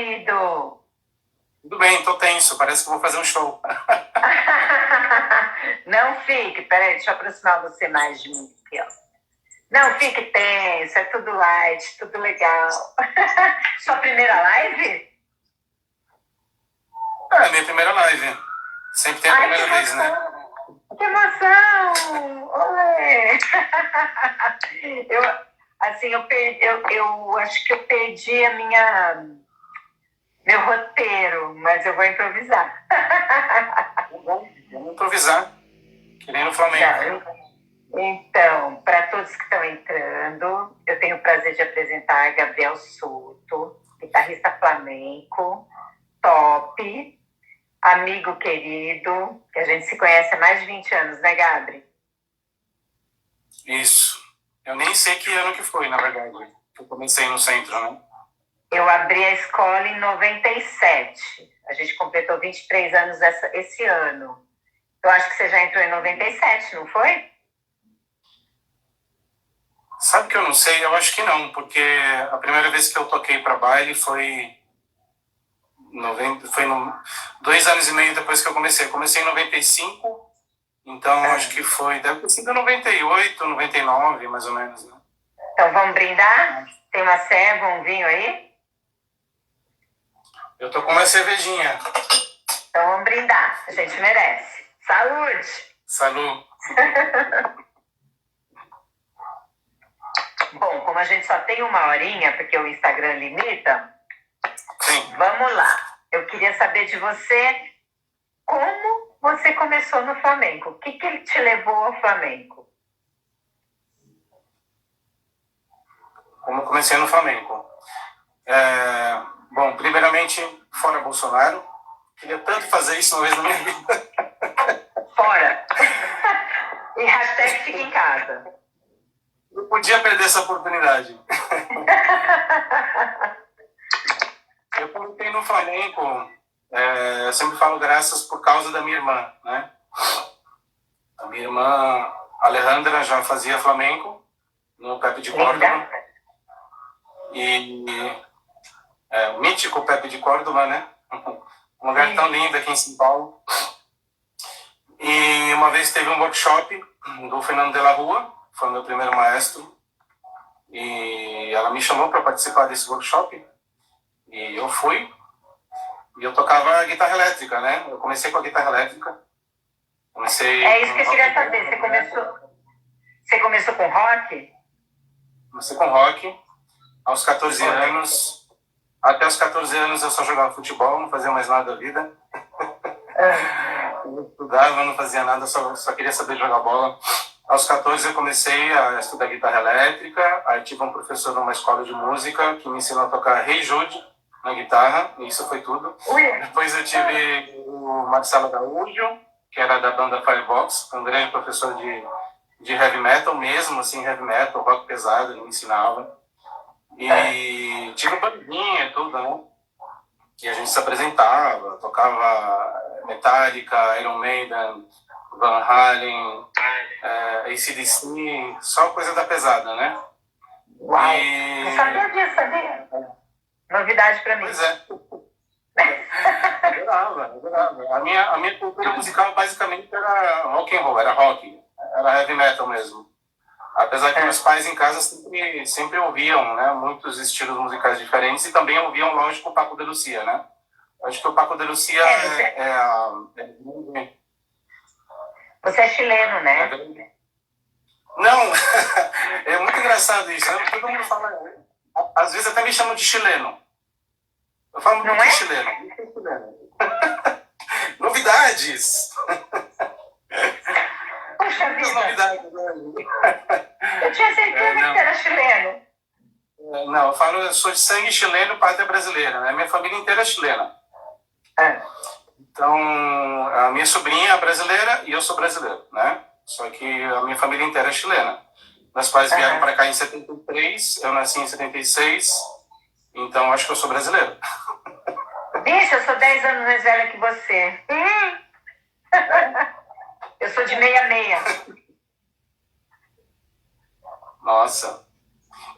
querido? Tudo bem, tô tenso. Parece que vou fazer um show. Não fique, peraí, deixa eu aproximar você mais de mim aqui, ó. Não fique tenso, é tudo light, tudo legal. Sua primeira live? É, minha primeira live. Sempre tem a Ai, que primeira vez, né? emoção! Que emoção! Olê! Eu, assim, eu acho que eu perdi meu roteiro, mas eu vou improvisar. Vamos improvisar. Que nem no Flamengo. Então, para todos que estão entrando, eu tenho o prazer de apresentar Gabriel Souto, guitarrista flamenco, top, amigo querido, que a gente se conhece há mais de 20 anos, né, Gabri? Isso. Eu nem sei que ano que foi, na verdade. Eu comecei no centro, né? Eu abri a escola em 97. A gente completou 23 anos esse ano. Eu acho que você já entrou em 97, não foi? Sabe que eu não sei? Eu acho que não, porque a primeira vez que eu toquei para baile foi 2 anos e meio depois que eu comecei. Eu comecei em 95, então acho que deve ter sido 98, 99, mais ou menos, né? Então vamos brindar? Tem uma ceva, um vinho aí? Eu tô com uma cervejinha. Então vamos brindar, a gente merece. Saúde! Salud. Bom, como a gente só tem uma horinha, porque o Instagram limita, Sim. vamos lá. Eu queria saber de você como você começou no flamenco. O que ele te levou ao flamenco? Como eu comecei no Flamengo. Bom, primeiramente, fora Bolsonaro. Queria tanto fazer isso uma vez na minha vida. Fora! E hashtag fica em casa. Não podia perder essa oportunidade. Eu comecei no Flamengo, eu sempre falo graças por causa da minha irmã, né? A minha irmã Alejandra já fazia Flamengo no Pepe de Córdoba. E o mítico Pepe de Córdoba, né? Um lugar tão lindo aqui em São Paulo. E uma vez teve um workshop do Fernando de la Rua, foi o meu primeiro maestro. E ela me chamou para participar desse workshop. E eu fui. E eu tocava guitarra elétrica, né? Eu comecei com a guitarra elétrica. É isso que eu queria saber. Você começou com rock? Comecei com rock. Aos 14 anos. Até os 14 anos eu só jogava futebol, não fazia mais nada da vida. Eu estudava, não fazia nada, só queria saber jogar bola. Aos 14 eu comecei a estudar guitarra elétrica. Aí tive um professor numa escola de música que me ensinou a tocar Hey Jude na guitarra, e isso foi tudo. Depois eu tive o Marcelo Araújo, que era da banda Firebox, um grande professor de heavy metal mesmo, assim, heavy metal, rock pesado, ele me ensinava. E tive bandinha e tudo, né? E a gente se apresentava, tocava Metallica, Iron Maiden, Van Halen, AC/DC, só coisa da pesada, né? Uau! Não sabia disso, sabia? Novidade pra mim. Pois é. Adorava. A minha cultura musical basicamente era rock and roll, era rock, era heavy metal mesmo. Apesar que meus pais em casa sempre ouviam, né, muitos estilos musicais diferentes e também ouviam, lógico, o Paco de Lucia, né? Acho que o Paco de Lucia Você é chileno, né? Não, é muito engraçado isso, né? Todo mundo fala, às vezes até me chamam de chileno. Eu falo, não é? Chileno? Novidades! Puxa vida! Novidades, né? Eu tinha certeza que era chileno. Não, eu sou de sangue chileno, pátria brasileira, né? Minha família inteira é chilena. Então, a minha sobrinha é brasileira e eu sou brasileiro, né? Só que a minha família inteira é chilena. Meus pais vieram para cá em 73, eu nasci em 76, então acho que eu sou brasileiro. Bicho, eu sou 10 anos mais velha que você. Eu sou de 66. Nossa.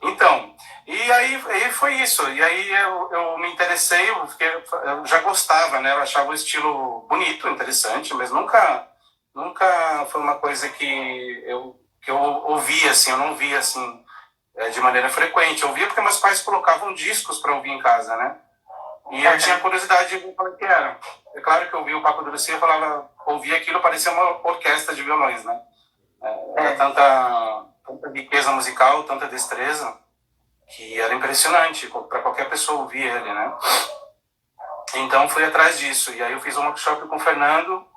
Então, E aí foi isso. E aí eu me interessei, eu já gostava, né? Eu achava o estilo bonito, interessante, mas nunca foi uma coisa que eu ouvia, assim, eu não via, assim, de maneira frequente. Eu ouvia porque meus pais colocavam discos para ouvir em casa, né? E eu tinha curiosidade de ver como é que era. É claro que eu ouvia o Paco de Lucía, ouvia aquilo, parecia uma orquestra de violões, né? Era tanta riqueza musical, tanta destreza, que era impressionante para qualquer pessoa ouvir ele, né? Então fui atrás disso. E aí eu fiz um workshop com o Fernando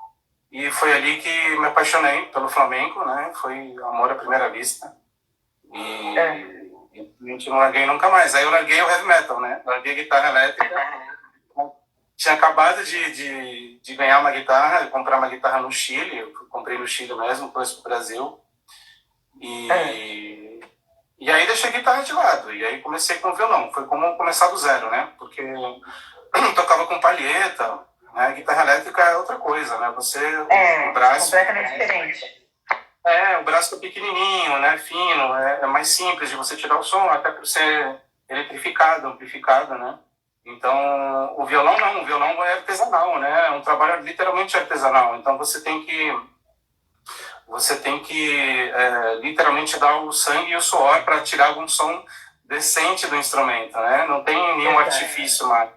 e foi ali que me apaixonei pelo flamenco, né? Foi amor à primeira vista. E a gente não larguei nunca mais. Aí eu larguei o heavy metal, né? Larguei a guitarra elétrica. Tinha acabado de ganhar uma guitarra, comprar uma guitarra no Chile. Eu comprei no Chile mesmo, trouxe para o Brasil. E aí deixei a guitarra de lado. E aí comecei com o violão. Foi como começar do zero, né? Porque eu tocava com palheta, né? A guitarra elétrica é outra coisa, né? O braço... completamente diferente. O braço é pequenininho, né? Fino, é mais simples de você tirar o som, até por ser eletrificado, amplificado, né? Então, o violão não, o violão é artesanal, né? É um trabalho literalmente artesanal. Então, você tem que literalmente dar o sangue e o suor para tirar algum som decente do instrumento, né? Não tem nenhum artifício mais,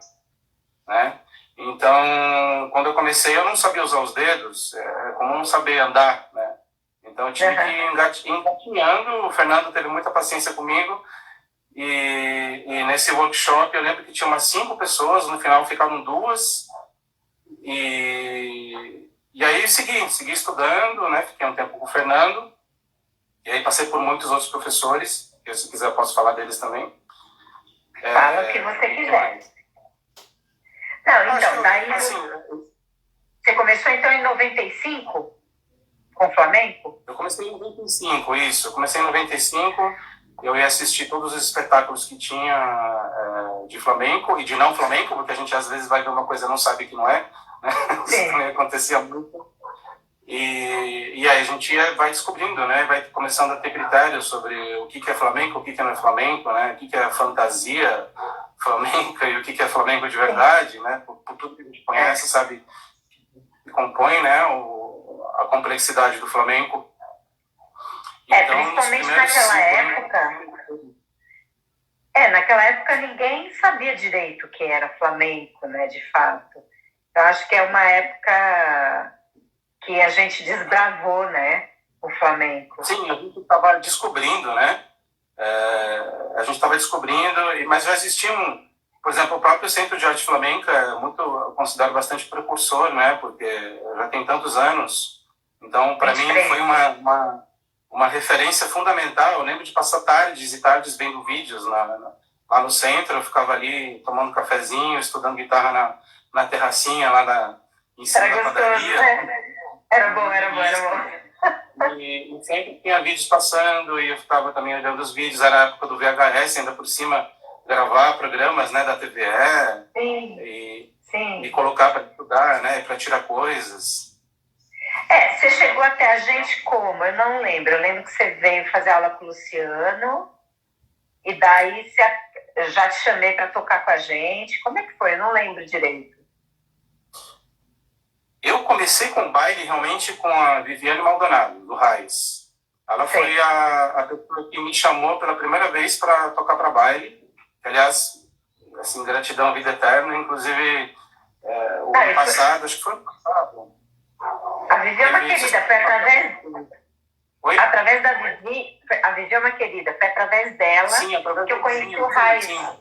né? Então, quando eu comecei, eu não sabia usar os dedos, como não saber andar, né? Então, eu tive que ir engatinhando. O Fernando teve muita paciência comigo. E nesse workshop, eu lembro que tinha umas 5 pessoas, no final ficaram 2. E aí segui estudando, né? Fiquei um tempo com o Fernando. E aí passei por muitos outros professores, que se quiser eu posso falar deles também. Fala o que você quiser. Não, então, daí... Você começou então em 95 com o Flamenco? Eu comecei em 95, isso. Eu comecei em 95, eu ia assistir todos os espetáculos que tinha de flamenco e de não flamenco, porque a gente às vezes vai ver uma coisa e não sabe que não é. Né? Isso também acontecia muito. E aí a gente vai descobrindo, né? Vai começando a ter critérios sobre o que é flamenco, o que não é flamenco, né? O que é fantasia flamenca e o que é flamenco de verdade, né? Por tudo que a gente conhece, sabe, que compõe, né, a complexidade do flamenco. Então, principalmente naquela época. Naquela época ninguém sabia direito o que era flamenco, né, de fato. Eu acho que é uma época que a gente desbravou, né, o flamenco. Sim, a gente estava descobrindo, né? A gente estava descobrindo, mas já existiam, por exemplo, o próprio Centro de Arte Flamenca eu considero bastante precursor, né? Porque já tem tantos anos. Então, para mim, foi uma referência fundamental. Eu lembro de passar tardes e tardes vendo vídeos lá no centro. Eu ficava ali tomando cafezinho, estudando guitarra na terracinha lá em cima da padaria. Né? Era bom. E sempre tinha vídeos passando e eu ficava também olhando os vídeos. Era a época do VHS, ainda por cima, gravar programas, né, da TVE. Sim. E colocar para estudar, né, para tirar coisas. Você chegou até a gente como? Eu não lembro. Eu lembro que você veio fazer aula com o Luciano e daí já te chamei para tocar com a gente. Como é que foi? Eu não lembro direito. Eu comecei com baile realmente com a Viviane Maldonado, do Raiz. Ela foi a pessoa que me chamou pela primeira vez para tocar para baile. Aliás, assim, gratidão, vida eterna. Inclusive, o ano passado, acho que foi ano passado. A Vivi é uma querida, foi através... Oi? Através da Vivi, a Vivi é uma querida, foi através dela que eu conheci o Raiz. Então,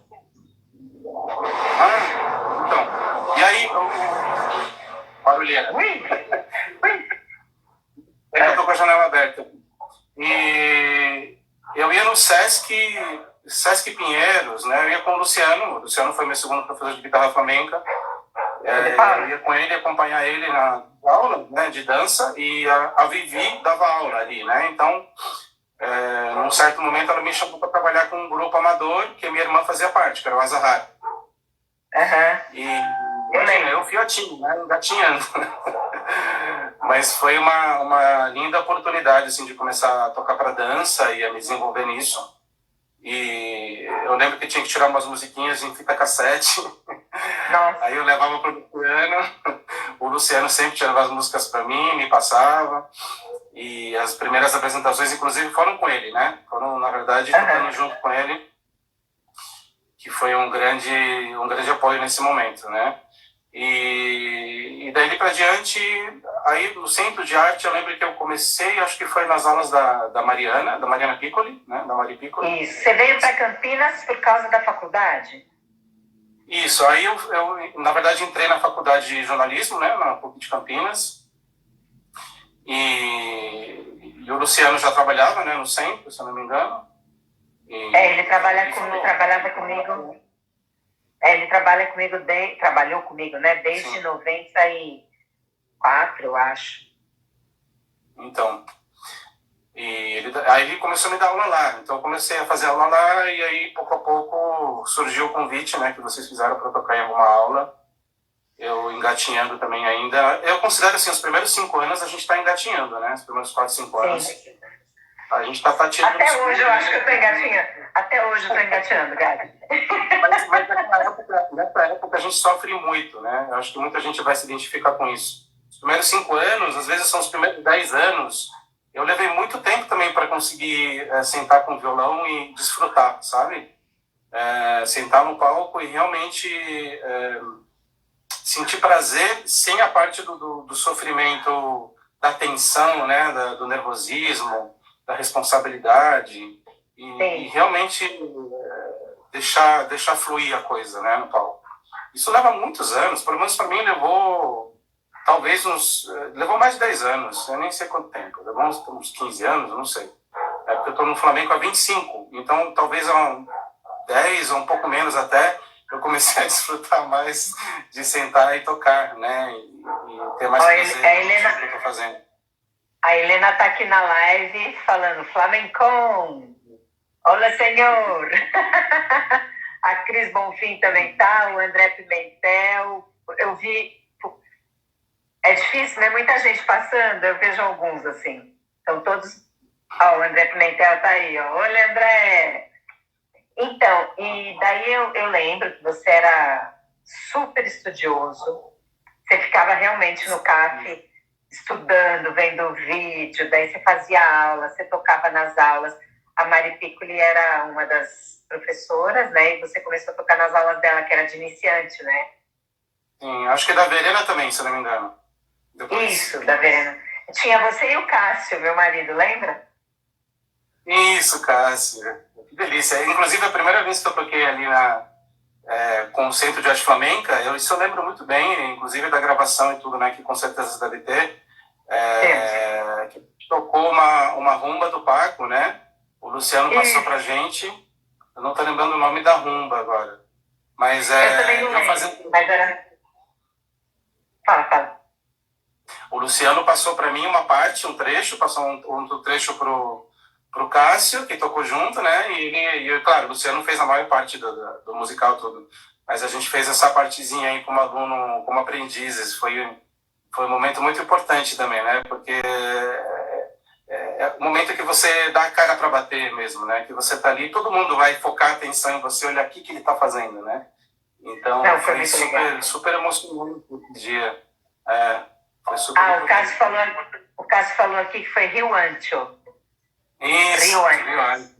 e aí... Barulheira. Ui. Eu tô com a janela aberta. E eu ia no Sesc Pinheiros, né? Eu ia com o Luciano. O Luciano foi meu segundo professor de guitarra flamenca. Eu ia com ele, acompanhar ele na aula, né, de dança, e a Vivi dava aula ali, né? Então, num certo momento, ela me chamou para trabalhar com um grupo amador que a minha irmã fazia parte, que era o Azahar. E eu fiotinho, né, engatinhando. Mas foi uma linda oportunidade, assim, de começar a tocar para dança e a me desenvolver nisso. E eu lembro que tinha que tirar umas musiquinhas em fita cassete. Nossa. Aí eu levava para o Luciano. O Luciano sempre tirava as músicas para mim, me passava. E as primeiras apresentações, inclusive, foram com ele, né? Foram, na verdade, tocando junto com ele, que foi um grande apoio nesse momento, né? E daí para diante, aí no Centro de Arte, eu lembro que eu comecei, acho que foi nas aulas da Mariana Piccoli, né? Da Mari Piccoli. Isso. Você veio para Campinas por causa da faculdade? Isso. Aí eu, na verdade, entrei na faculdade de jornalismo, né? Na PUC de Campinas. E o Luciano já trabalhava, né? No Centro, se eu não me engano. Ele trabalhava comigo. Ele trabalhou comigo, né? Desde Sim. 94, eu acho. Então, aí ele começou a me dar aula lá. Então eu comecei a fazer aula lá e aí pouco a pouco surgiu o convite, né? Que vocês fizeram para tocar em alguma aula. Eu engatinhando também ainda. Eu considero assim, os primeiros 5 anos a gente está engatinhando, né? Os primeiros 4, 5 anos. Sim. A gente está tateando. Até hoje eu acho que eu estou engatinhando. Até hoje eu estou engatinhando, Gabi. Mas nessa época a gente sofre muito, né? Eu acho que muita gente vai se identificar com isso. Os primeiros 5 anos, às vezes são os primeiros 10 anos. Eu levei muito tempo também para conseguir sentar com o violão e desfrutar, sabe? Sentar no palco e realmente sentir prazer sem a parte do sofrimento, da tensão, né? Do nervosismo, da responsabilidade. E realmente deixar fluir a coisa, né, no palco. Isso leva muitos anos, pelo menos para mim levou levou mais de 10 anos, eu nem sei quanto tempo, levou uns 15 anos, não sei. É porque eu estou no Flamenco há 25, então talvez há 10 ou um pouco menos até, eu comecei a desfrutar mais de sentar e tocar, né, e ter mais prazer no que eu estou fazendo. A Helena está aqui na live falando Flamencão. Olá, senhor! A Cris Bonfim também tá, o André Pimentel. Eu vi. É difícil, né? Muita gente passando, eu vejo alguns assim. São todos. Ó, o André Pimentel tá aí, ó. Olha, André! Então, e daí eu lembro que você era super estudioso. Você ficava realmente no CAF estudando, vendo vídeo, daí você fazia aula, você tocava nas aulas. A Mari Piccoli era uma das professoras, né? E você começou a tocar nas aulas dela, que era de iniciante, né? Sim, acho que da Verena também, se não me engano. Depois. Isso, da Verena. Tinha você e o Cássio, meu marido, lembra? Isso, Cássio. Que delícia. Inclusive, a primeira vez que eu toquei ali com o Centro de Arte Flamenca, isso eu lembro muito bem, inclusive da gravação e tudo, né? Que com certeza você deve ter. Que tocou uma rumba do Paco, né? O Luciano passou pra gente. Eu não tô lembrando o nome da rumba agora. Mas eu também não lembro. Mas era... Fala. O Luciano passou para mim uma parte, um trecho, passou um trecho pro Cássio, que tocou junto, né? E claro, o Luciano fez a maior parte do musical todo. Mas a gente fez essa partezinha aí como aluno, como aprendizes. Foi um momento muito importante também, né? Porque é o momento que você dá a cara para bater mesmo, né? Que você tá ali, todo mundo vai focar a atenção em você, olhar o que ele tá fazendo, né? Então, foi super emocionante esse dia. Foi super o Cássio falou aqui que foi Rio Ancho. Isso, Rio Ancho.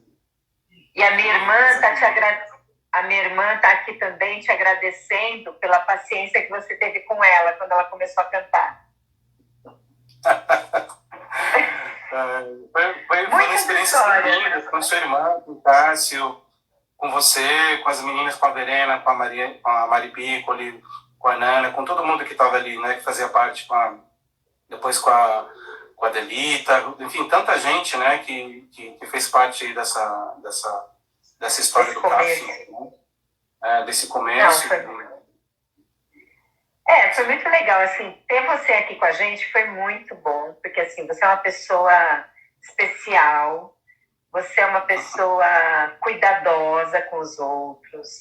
E a minha irmã tá aqui também te agradecendo pela paciência que você teve com ela quando ela começou a cantar. Foi uma experiência linda com sua irmã, com o Cássio, com você, com as meninas, com a Verena, com a Mari Piccoli, com a Nana, com todo mundo que estava ali, né, que fazia parte, depois com a Delita, enfim, tanta gente, né, que fez parte dessa história do CAF, né, desse começo. Foi muito legal, assim, ter você aqui com a gente foi muito bom, porque, assim, você é uma pessoa especial, você é uma pessoa cuidadosa com os outros.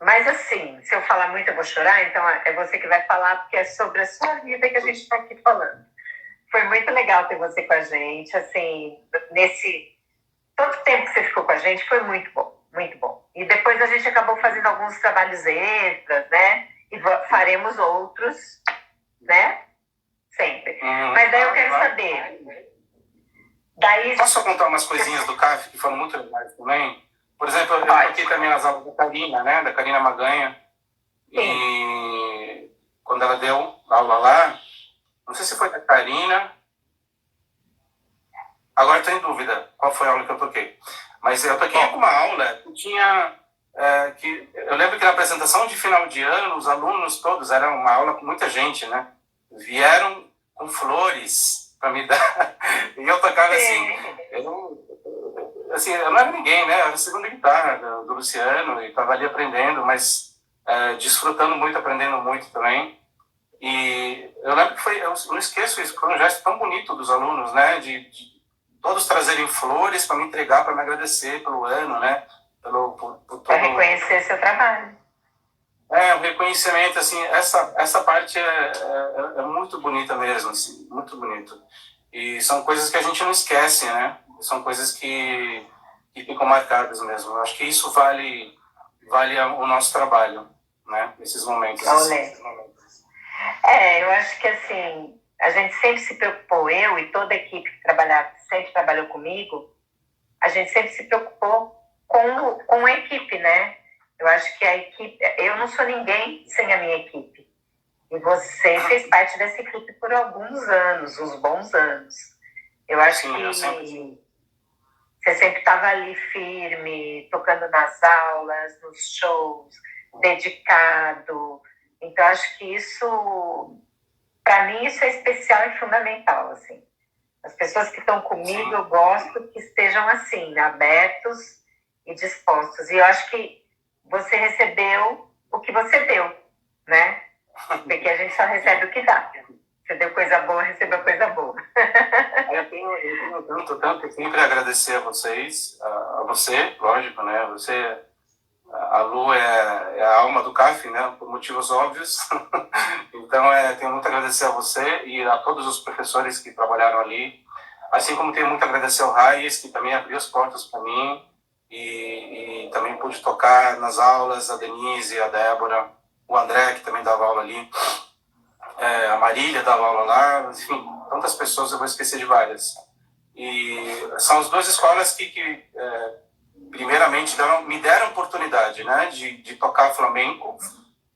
Mas, assim, se eu falar muito eu vou chorar, então é você que vai falar, porque é sobre a sua vida que a gente está aqui falando. Foi muito legal ter você com a gente, assim, todo o tempo que você ficou com a gente foi muito bom, muito bom. E depois a gente acabou fazendo alguns trabalhos extras, né? E faremos outros, né? Sempre. Mas daí eu quero saber. Daí... Posso contar umas coisinhas do CAF que foram muito legais também? Por exemplo, eu toquei também nas aulas da Karina, né? Da Karina Maganha. Sim. E quando ela deu aula lá, não sei se foi da Karina. Agora estou em dúvida qual foi a aula que eu toquei. Mas eu toquei uma aula que tinha... eu lembro que na apresentação de final de ano, os alunos todos, era uma aula com muita gente, né? Vieram com flores para me dar. E eu tocava assim... eu não era ninguém, né? Eu era a segunda guitarra do Luciano e estava ali aprendendo, mas desfrutando muito, aprendendo muito também. E eu lembro que eu não esqueço isso, foi um gesto tão bonito dos alunos, né? De todos trazerem flores para me entregar, para me agradecer pelo ano, né? Para reconhecer seu trabalho. O reconhecimento, assim, essa parte é muito bonita mesmo, assim, muito bonito. E são coisas que a gente não esquece, né? São coisas que ficam marcadas mesmo. Eu acho que isso vale o nosso trabalho, né? Nesses momentos. Eu acho que, assim, a gente sempre se preocupou, eu e toda a equipe que sempre trabalhou comigo, a gente sempre se preocupou com a equipe, né? Eu acho que a equipe... Eu não sou ninguém sem a minha equipe. E você fez parte dessa equipe por alguns anos, uns bons anos. Eu acho que você sempre estava ali firme, tocando nas aulas, nos shows, dedicado. Então, acho que isso, para mim, isso é especial e fundamental, assim. As pessoas que estão comigo, eu gosto que estejam assim, né? Abertos e dispostos. E eu acho que você recebeu o que você deu, né? Porque a gente só recebe o que dá. Você deu coisa boa, recebeu coisa boa. Eu tenho tanto sempre agradecer a vocês, a você, lógico, né? A Lu é a alma do CAF, né? Por motivos óbvios. Então, tenho muito a agradecer a você e a todos os professores que trabalharam ali. Assim como tenho muito a agradecer ao Raiz, que também abriu as portas para mim. E também pude tocar nas aulas, a Denise, a Débora, o André, que também dava aula ali. A Marília dava aula lá. Enfim, tantas pessoas, eu vou esquecer de várias. E são as duas escolas que primeiramente me deram oportunidade, né, de tocar flamenco,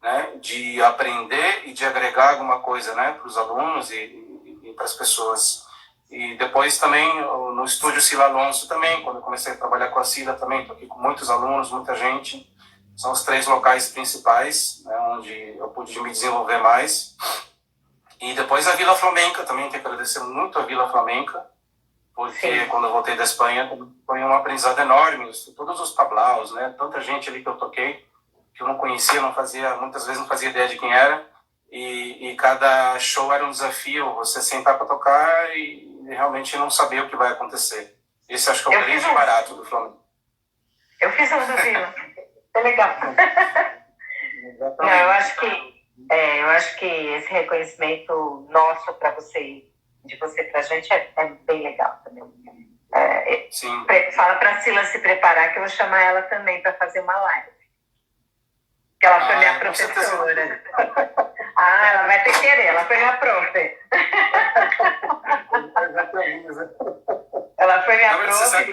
né, de aprender e de agregar alguma coisa, né, para os alunos e para as pessoas. E depois também no estúdio Sila Alonso também, quando eu comecei a trabalhar com a Sila também, toquei com muitos alunos, muita gente. São os 3 locais principais, né, onde eu pude me desenvolver mais. E depois a Vila Flamenca também, tenho que agradecer muito a Vila Flamenca, porque quando eu voltei da Espanha foi um aprendizado enorme, todos os tablaus, né, tanta gente ali que eu toquei, que eu não conhecia, muitas vezes não fazia ideia de quem era, e cada show era um desafio, você sentar para tocar e realmente não saber o que vai acontecer. Esse acho que é o grande barato do Flamengo. Eu fiz um do Vila, é legal. Não, eu acho que esse reconhecimento nosso para você, de você para a gente, é bem legal também. Sim. Fala para a Sila se preparar, que eu vou chamar ela também para fazer uma live. Que ela foi minha professora. Ela vai ter que querer, ela foi minha profe. Ela foi minha profe e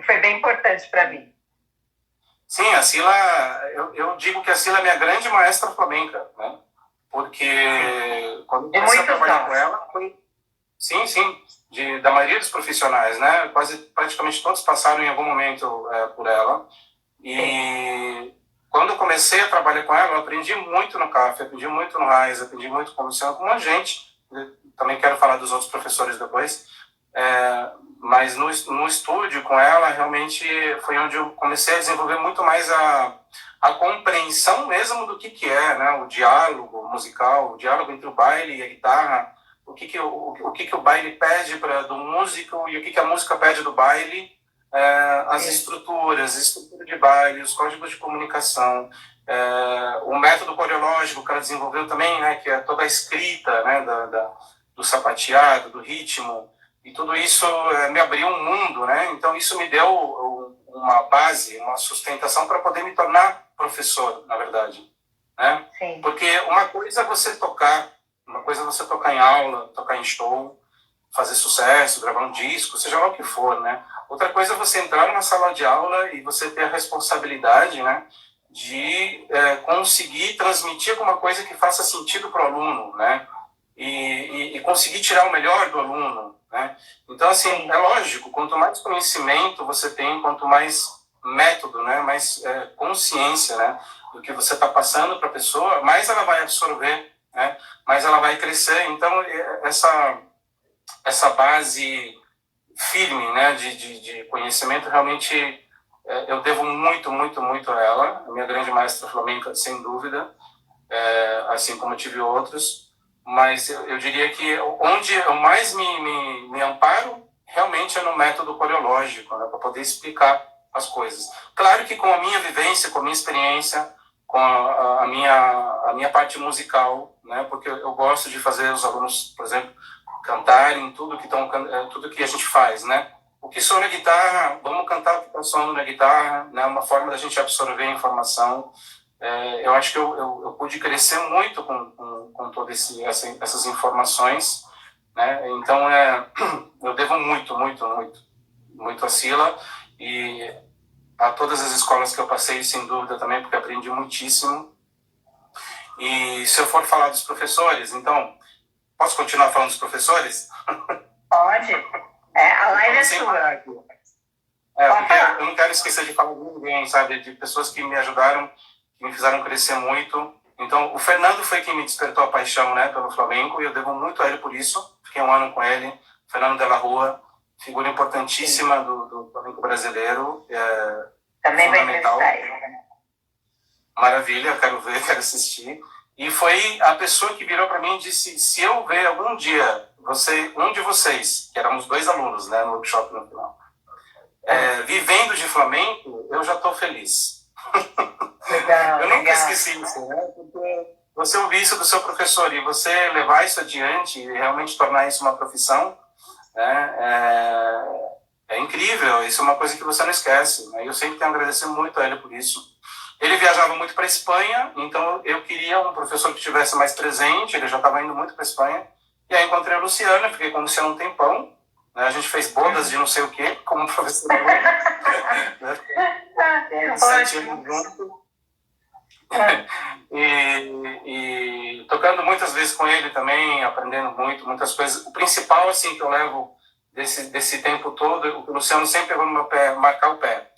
foi bem importante para mim. Sim, a Sila, eu digo que a Sila é minha grande maestra flamenca, né? Porque quando eu comecei a trabalhar com ela, foi... Sim, da maioria dos profissionais, né? Praticamente todos passaram em algum momento por ela. E quando eu comecei a trabalhar com ela, eu aprendi muito no CAF, aprendi muito no RAIS, aprendi muito com o Luciano, com uma gente. Também quero falar dos outros professores depois. Mas no estúdio com ela, realmente foi onde eu comecei a desenvolver muito mais a compreensão mesmo do que é, né? O diálogo musical, o diálogo entre o baile e a guitarra, o que o baile pede do músico e o que a música pede do baile, as estruturas, a estrutura de baile, os códigos de comunicação, o método coreológico que ela desenvolveu também, né? Que é toda a escrita, né? Do sapateado, do ritmo. e tudo isso me abriu um mundo, né? Então isso me deu uma base, uma sustentação para poder me tornar professor, na verdade, né? Sim. Porque uma coisa é você tocar, uma coisa é você tocar em aula, tocar em show, fazer sucesso, gravar um disco, seja lá o que for, né? Outra coisa é você entrar numa sala de aula e você ter a responsabilidade, né, de conseguir transmitir alguma coisa que faça sentido para o aluno, né? E conseguir tirar o melhor do aluno, né? Então, assim, é lógico, quanto mais conhecimento você tem, quanto mais método, né, mais consciência, né, do que você está passando para a pessoa, mais ela vai absorver, né, mais ela vai crescer. Então, essa base firme, né, de conhecimento, realmente eu devo muito, muito, muito a ela, a minha grande maestra flamenca, sem dúvida, assim como tive outros, mas eu diria que onde eu mais me amparo realmente é no método coreológico, né, para poder explicar as coisas. Claro que com a minha vivência, com a minha experiência, com a minha parte musical, né, porque eu gosto de fazer os alunos, por exemplo, cantarem tudo que a gente faz, né? O que soa na guitarra, vamos cantar o que está soando na guitarra, né? Uma forma da gente absorver a informação. Eu acho que eu pude crescer muito com todas essas informações, né? Então, eu devo muito, muito, muito, muito a Sila e a todas as escolas que eu passei, sem dúvida também, porque aprendi muitíssimo. E se eu for falar dos professores, então, posso continuar falando dos professores? Pode. A live é sua. Porque eu não quero esquecer de falar de ninguém, sabe? De pessoas que me ajudaram, que me fizeram crescer muito. Então, o Fernando foi quem me despertou a paixão, né, pelo flamenco, e eu devo muito a ele por isso. Fiquei um ano com ele. Fernando de la Rua, figura importantíssima do flamenco brasileiro. Também vai entrevistar ele. Maravilha, quero ver, quero assistir. E foi a pessoa que virou para mim e disse: se eu ver algum dia um de vocês, que éramos 2 alunos, né, no workshop no final, vivendo de flamenco, eu já estou feliz. Legal, eu nunca esqueci isso, né? Porque você ouvir isso do seu professor e você levar isso adiante e realmente tornar isso uma profissão, né, é incrível. Isso é uma coisa que você não esquece, né? Eu sempre tenho a agradecer muito a ele por isso. Ele viajava muito para a Espanha, então eu queria um professor que estivesse mais presente. Ele já estava indo muito para a Espanha. E aí encontrei a Luciana, fiquei com o Luciano um tempão, né? A gente fez bodas de não sei o quê, como professor. Né? 7 anos junto. E tocando muitas vezes com ele também, aprendendo muitas coisas. O principal, assim, que eu levo desse tempo todo, o Luciano sempre pegou no meu pé, marcar o pé.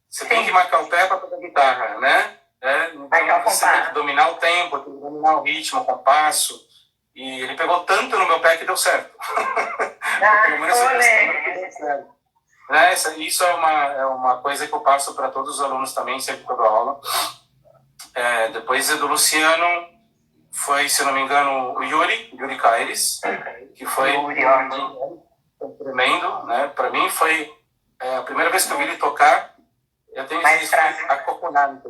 Você tem que marcar o pé para tocar guitarra, né? Então você tem que dominar o tempo, tem que dominar o ritmo, o compasso. E ele pegou tanto no meu pé que deu certo. Pelo menos que deu certo. Isso é uma coisa que eu passo para todos os alunos também, sempre que eu dou aula. Depois do Luciano, foi, se não me engano, o Yuri Caires, que foi tremendo, né? Para mim foi a primeira vez que eu vi ele tocar. Eu tenho isso, acoconante.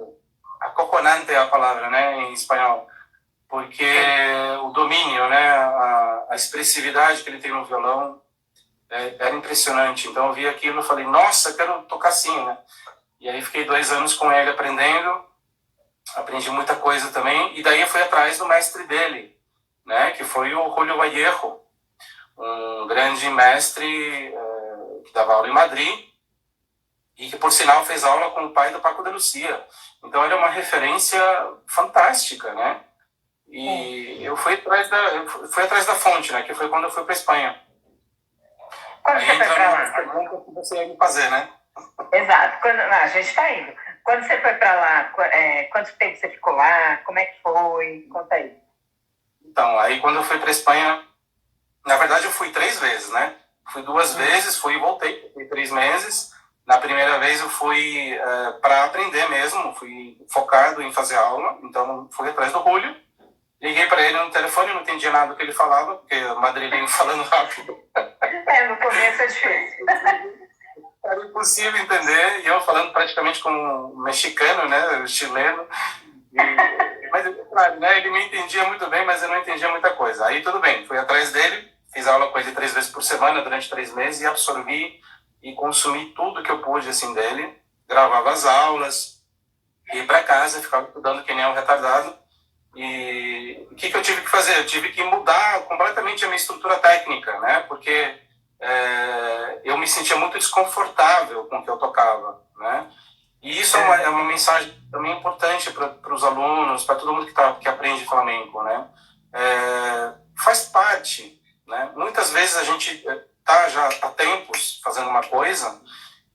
Acoconante é a palavra, né, em espanhol. Porque o domínio, né, a expressividade que ele tem no violão era impressionante. Então eu vi aquilo e falei, nossa, quero tocar assim, né? E aí fiquei 2 anos com ele aprendendo, aprendi muita coisa também. E daí eu fui atrás do mestre dele, né, que foi o Julio Vallejo, um grande mestre que dava aula em Madrid, e que, por sinal, fez aula com o pai do Paco de Lucia. Então, era uma referência fantástica, né? E eu fui atrás da fonte, né? Que foi quando eu fui para a Espanha. Quando você foi para lá? Pergunta que você ia me fazer, né? Exato. A gente está indo. Quando você foi para lá, quanto tempo você ficou lá? Como é que foi? Conta aí. Então, aí quando eu fui para a Espanha, na verdade eu fui 3 vezes, né? Fui 2 vezes, fui e voltei. Fui 3 meses. Na primeira vez eu fui para aprender mesmo, fui focado em fazer aula, então fui atrás do Julio, liguei para ele no telefone, não entendia nada do que ele falava, porque o madrilenho falando rápido. No começo é difícil. Era impossível entender, e eu falando praticamente como um mexicano, né, chileno. Mas, claro, né, ele me entendia muito bem, mas eu não entendia muita coisa. Aí tudo bem, fui atrás dele, fiz aula com ele 3 vezes por por semana durante 3 meses e absorvi e consumi tudo que eu pude assim dele. Gravava as aulas, ia para casa, ficava estudando que nem um retardado. E o que eu tive que fazer? Eu tive que mudar completamente a minha estrutura técnica, né? Porque eu me sentia muito desconfortável com o que eu tocava, né? E isso é uma mensagem também importante para os alunos, para todo mundo que aprende flamenco, né? Faz parte, né? Muitas vezes a gente está já há tempos fazendo uma coisa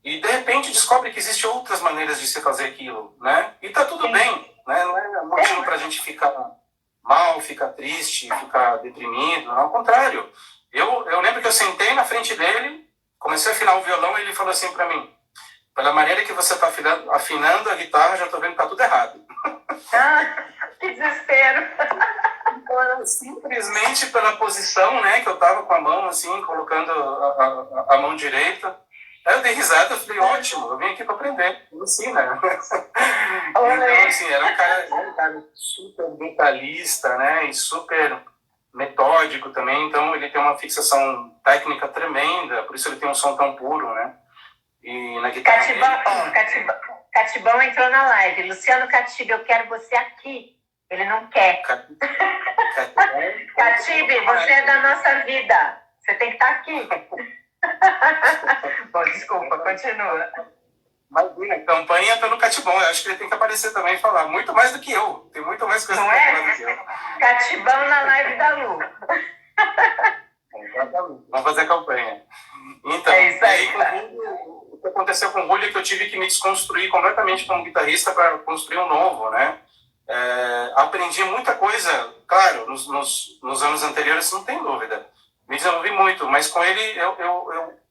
e de repente descobre que existem outras maneiras de se fazer aquilo, né? E tá tudo bem, né? Não é motivo para a gente ficar mal, ficar triste, ficar deprimido, ao contrário. Eu lembro que eu sentei na frente dele, comecei a afinar o violão e ele falou assim para mim: pela maneira que você está afinando a guitarra, já estou vendo que está tudo errado. Que desespero! Simplesmente pela posição, né, que eu estava com a mão assim, colocando a mão direita. Aí eu dei risada, eu falei, ótimo, eu vim aqui para aprender, me ensina. Então, assim, era um cara super detalhista, né, e super metódico também, então ele tem uma fixação técnica tremenda, por isso ele tem um som tão puro, né. E na guitarra Catibão entrou na live. Luciano Catibe, eu quero você aqui. Ele não quer. Catibe, você é da nossa vida. Você tem que estar aqui. Bom, desculpa, continua. Imagina, campanha pelo Catibão. Eu acho que ele tem que aparecer também e falar muito mais do que eu. Tem muito mais coisa para falar do que eu. Catibão na live da Lu. Vamos fazer campanha. Então, isso aí, o que aconteceu com o Julio é que eu tive que me desconstruir completamente como guitarrista para construir um novo, né? Aprendi muita coisa, claro, nos anos anteriores, não tem dúvida. Me desenvolvi muito, mas com ele eu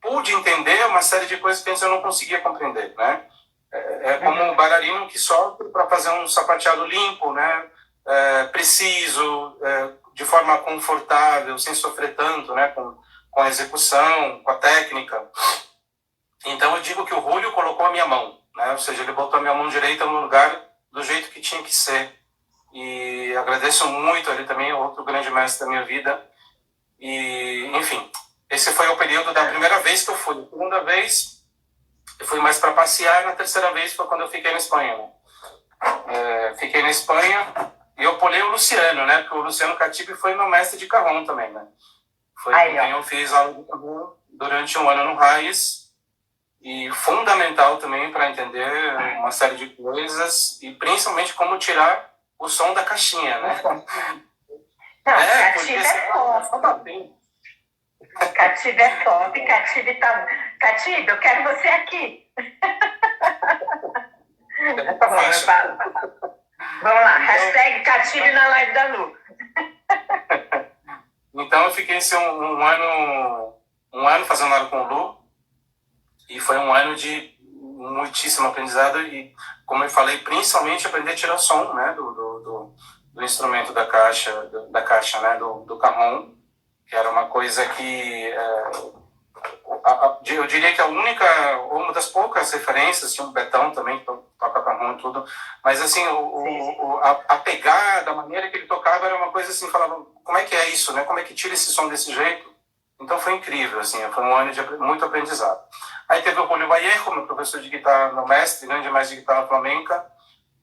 pude entender uma série de coisas que antes eu não conseguia compreender, né? Como um bailarino que sofre para fazer um sapateado limpo, né? Preciso, de forma confortável, sem sofrer tanto, né? Com a execução, com a técnica. Então eu digo que o Julio colocou a minha mão, né? Ou seja, ele botou a minha mão direita no lugar do jeito que tinha que ser. E agradeço muito ele também, outro grande mestre da minha vida. E, enfim, esse foi o período da primeira vez que eu fui. A segunda vez, eu fui mais para passear, e na terceira vez foi quando eu fiquei na Espanha, né? Fiquei na Espanha e eu pulei o Luciano, né? Porque o Luciano Catibe foi meu mestre de carrom também, né? Foi com quem eu fiz aula de carrom durante um ano no Raiz. E fundamental também para entender uma série de coisas e principalmente como tirar o som da caixinha, né? Catibe é top. Catibe é top. Catibe, eu quero você aqui. Vamos lá, hashtag Catibe na live da Lu. Então eu fiquei assim, um ano fazendo aula com o Lu. E foi um ano de muitíssimo aprendizado e, como eu falei, principalmente aprender a tirar som, né, do instrumento da caixa, né, do carrom, que era uma coisa que eu diria que a única, ou uma das poucas referências, tinha o Betão também, que toca carrom e tudo, mas assim, a pegada, a maneira que ele tocava era uma coisa assim, falava, como é que é isso, né, como é que tira esse som desse jeito? Então foi incrível, assim, foi um ano de muito aprendizado. Aí teve o Julio Vallejo, meu professor de guitarra, meu mestre, grande mestre de guitarra flamenca.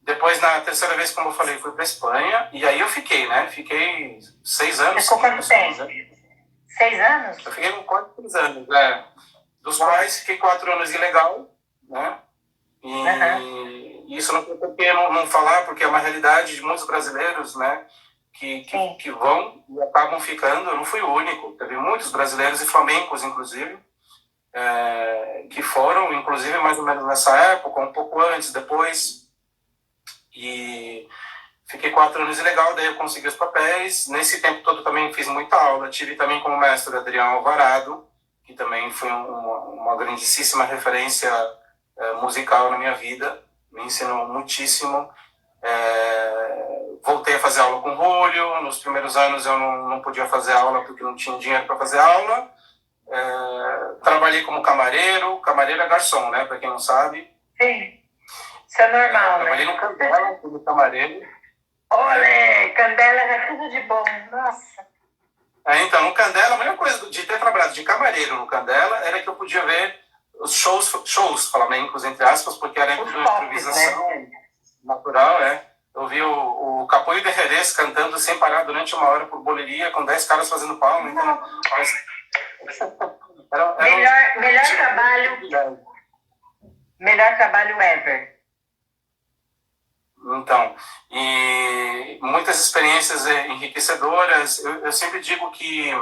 Depois, na terceira vez, como eu falei, fui para Espanha. E aí eu fiquei, né? Fiquei 6 anos. Ficou quanto tempo? 6 anos? Eu fiquei quase 3 anos, dos quais fiquei 4 anos ilegal, né? E isso não tem por que não falar, porque é uma realidade de muitos brasileiros, né? Que vão e acabam ficando. Eu não fui o único. Teve muitos brasileiros e flamencos, inclusive, que foram, inclusive, mais ou menos nessa época, um pouco antes, depois. E fiquei 4 anos ilegal, daí eu consegui os papéis. Nesse tempo todo também fiz muita aula. Tive também como mestre Adriano Alvarado, que também foi uma grandíssima referência musical na minha vida. Me ensinou muitíssimo. Voltei a fazer aula com o Julio. Nos primeiros anos eu não podia fazer aula porque não tinha dinheiro para fazer aula. Trabalhei como camareiro. Camareiro é garçom, né? Para quem não sabe. Sim. Isso é normal, trabalhei né? no Candela como camareiro. Olê, Candela é tudo de bom. Nossa. Então, no Candela, a melhor coisa de ter trabalhado de camareiro no Candela era que eu podia ver os shows flamencos, entre aspas, porque era de improvisação, né? Natural, Eu vi o Capoeiro de Jerez cantando sem parar durante 1 hora por boleria, com 10 caras fazendo palma. Então, melhor trabalho. Melhor trabalho ever. Então, e muitas experiências enriquecedoras. Eu sempre digo que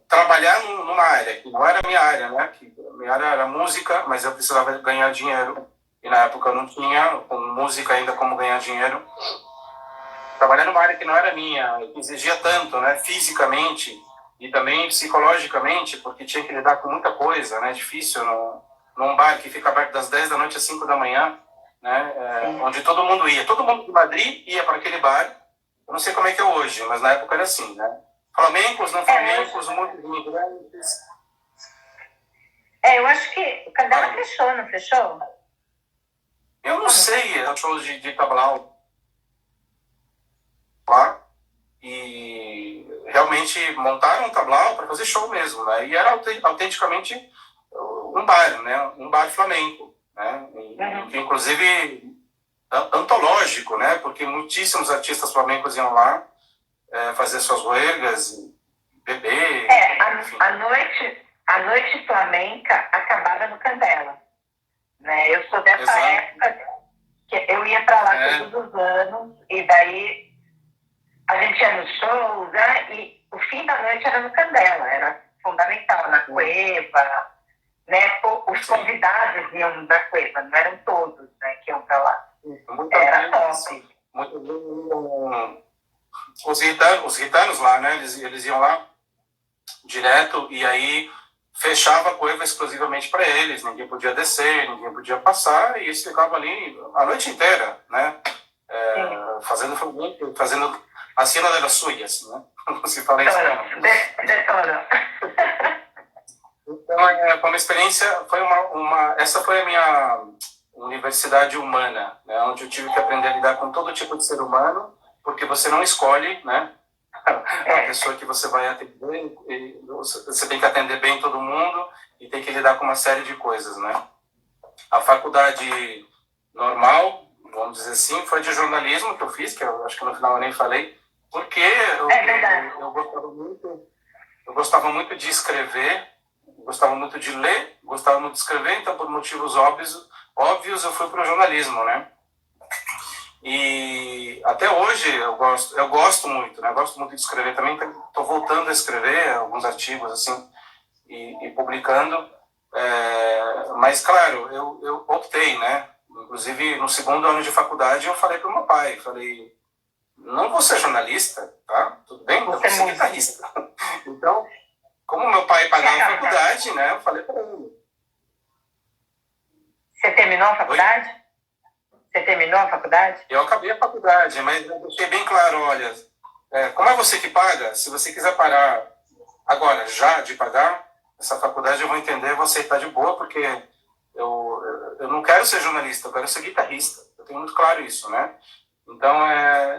trabalhar numa área que não era minha área, né? Que minha área era música, mas eu precisava ganhar dinheiro. E na época eu não tinha com música ainda como ganhar dinheiro. Trabalhar numa área que não era minha, que exigia tanto, né? Fisicamente e também psicologicamente, porque tinha que lidar com muita coisa, né? Difícil num bar que fica aberto das 10 da noite às 5 da manhã, né? Onde todo mundo ia. Todo mundo de Madrid ia para aquele bar. Eu não sei como é que é hoje, mas na época era assim, né? Flamencos, não flamencos, muitos imigrantes. Eu acho que o Candela fechou, não fechou? Eu não sei, é o show de Tablau lá. E realmente montaram um tablau para fazer show mesmo, né? E era autenticamente um bar, né? Um bar flamenco, né? Que, inclusive antológico, né? Porque muitíssimos artistas flamencos iam lá fazer suas ruegas, beber. A noite flamenca acabava no Candela, né? Eu sou dessa época que eu ia para lá todos os anos e daí a gente ia nos shows, né? E o fim da noite era no Candela, era fundamental, na Cueva, né? Os convidados iam da Cueva, não eram todos, né, que iam para lá. Era top. Os gitanos lá, né? Eles iam lá direto e aí fechava a Cueva exclusivamente para eles, ninguém podia descer, ninguém podia passar e eles ficavam ali a noite inteira, né? Fazendo a cena das suyas, né? Como se fala em espanhol. Então, foi uma experiência, essa foi a minha universidade humana, né? Onde eu tive que aprender a lidar com todo tipo de ser humano, porque você não escolhe, né? A pessoa que você vai atender, você tem que atender bem todo mundo e tem que lidar com uma série de coisas, né? A faculdade normal, vamos dizer assim, foi de jornalismo que eu fiz, que eu acho que no final eu nem falei, porque eu gostava muito de escrever, gostava muito de ler, gostava muito de escrever, então por motivos óbvios eu fui para o jornalismo, né? E até hoje eu gosto muito, né? Eu gosto muito de escrever também, estou voltando a escrever alguns artigos assim e publicando, mas claro, eu optei, né? Inclusive no 2º ano de faculdade eu falei para o meu pai, não vou ser jornalista, tá? Tudo bem? Eu vou ser guitarrista. Então, como meu pai pagava a faculdade, né? Eu falei para ele. Você terminou a faculdade? Oi? Você terminou a faculdade? Eu acabei a faculdade, mas eu deixei bem claro, olha, como é você que paga, se você quiser parar agora, já de pagar, essa faculdade eu vou entender, eu vou aceitar de boa, porque eu não quero ser jornalista, eu quero ser guitarrista. Eu tenho muito claro isso, né? Então,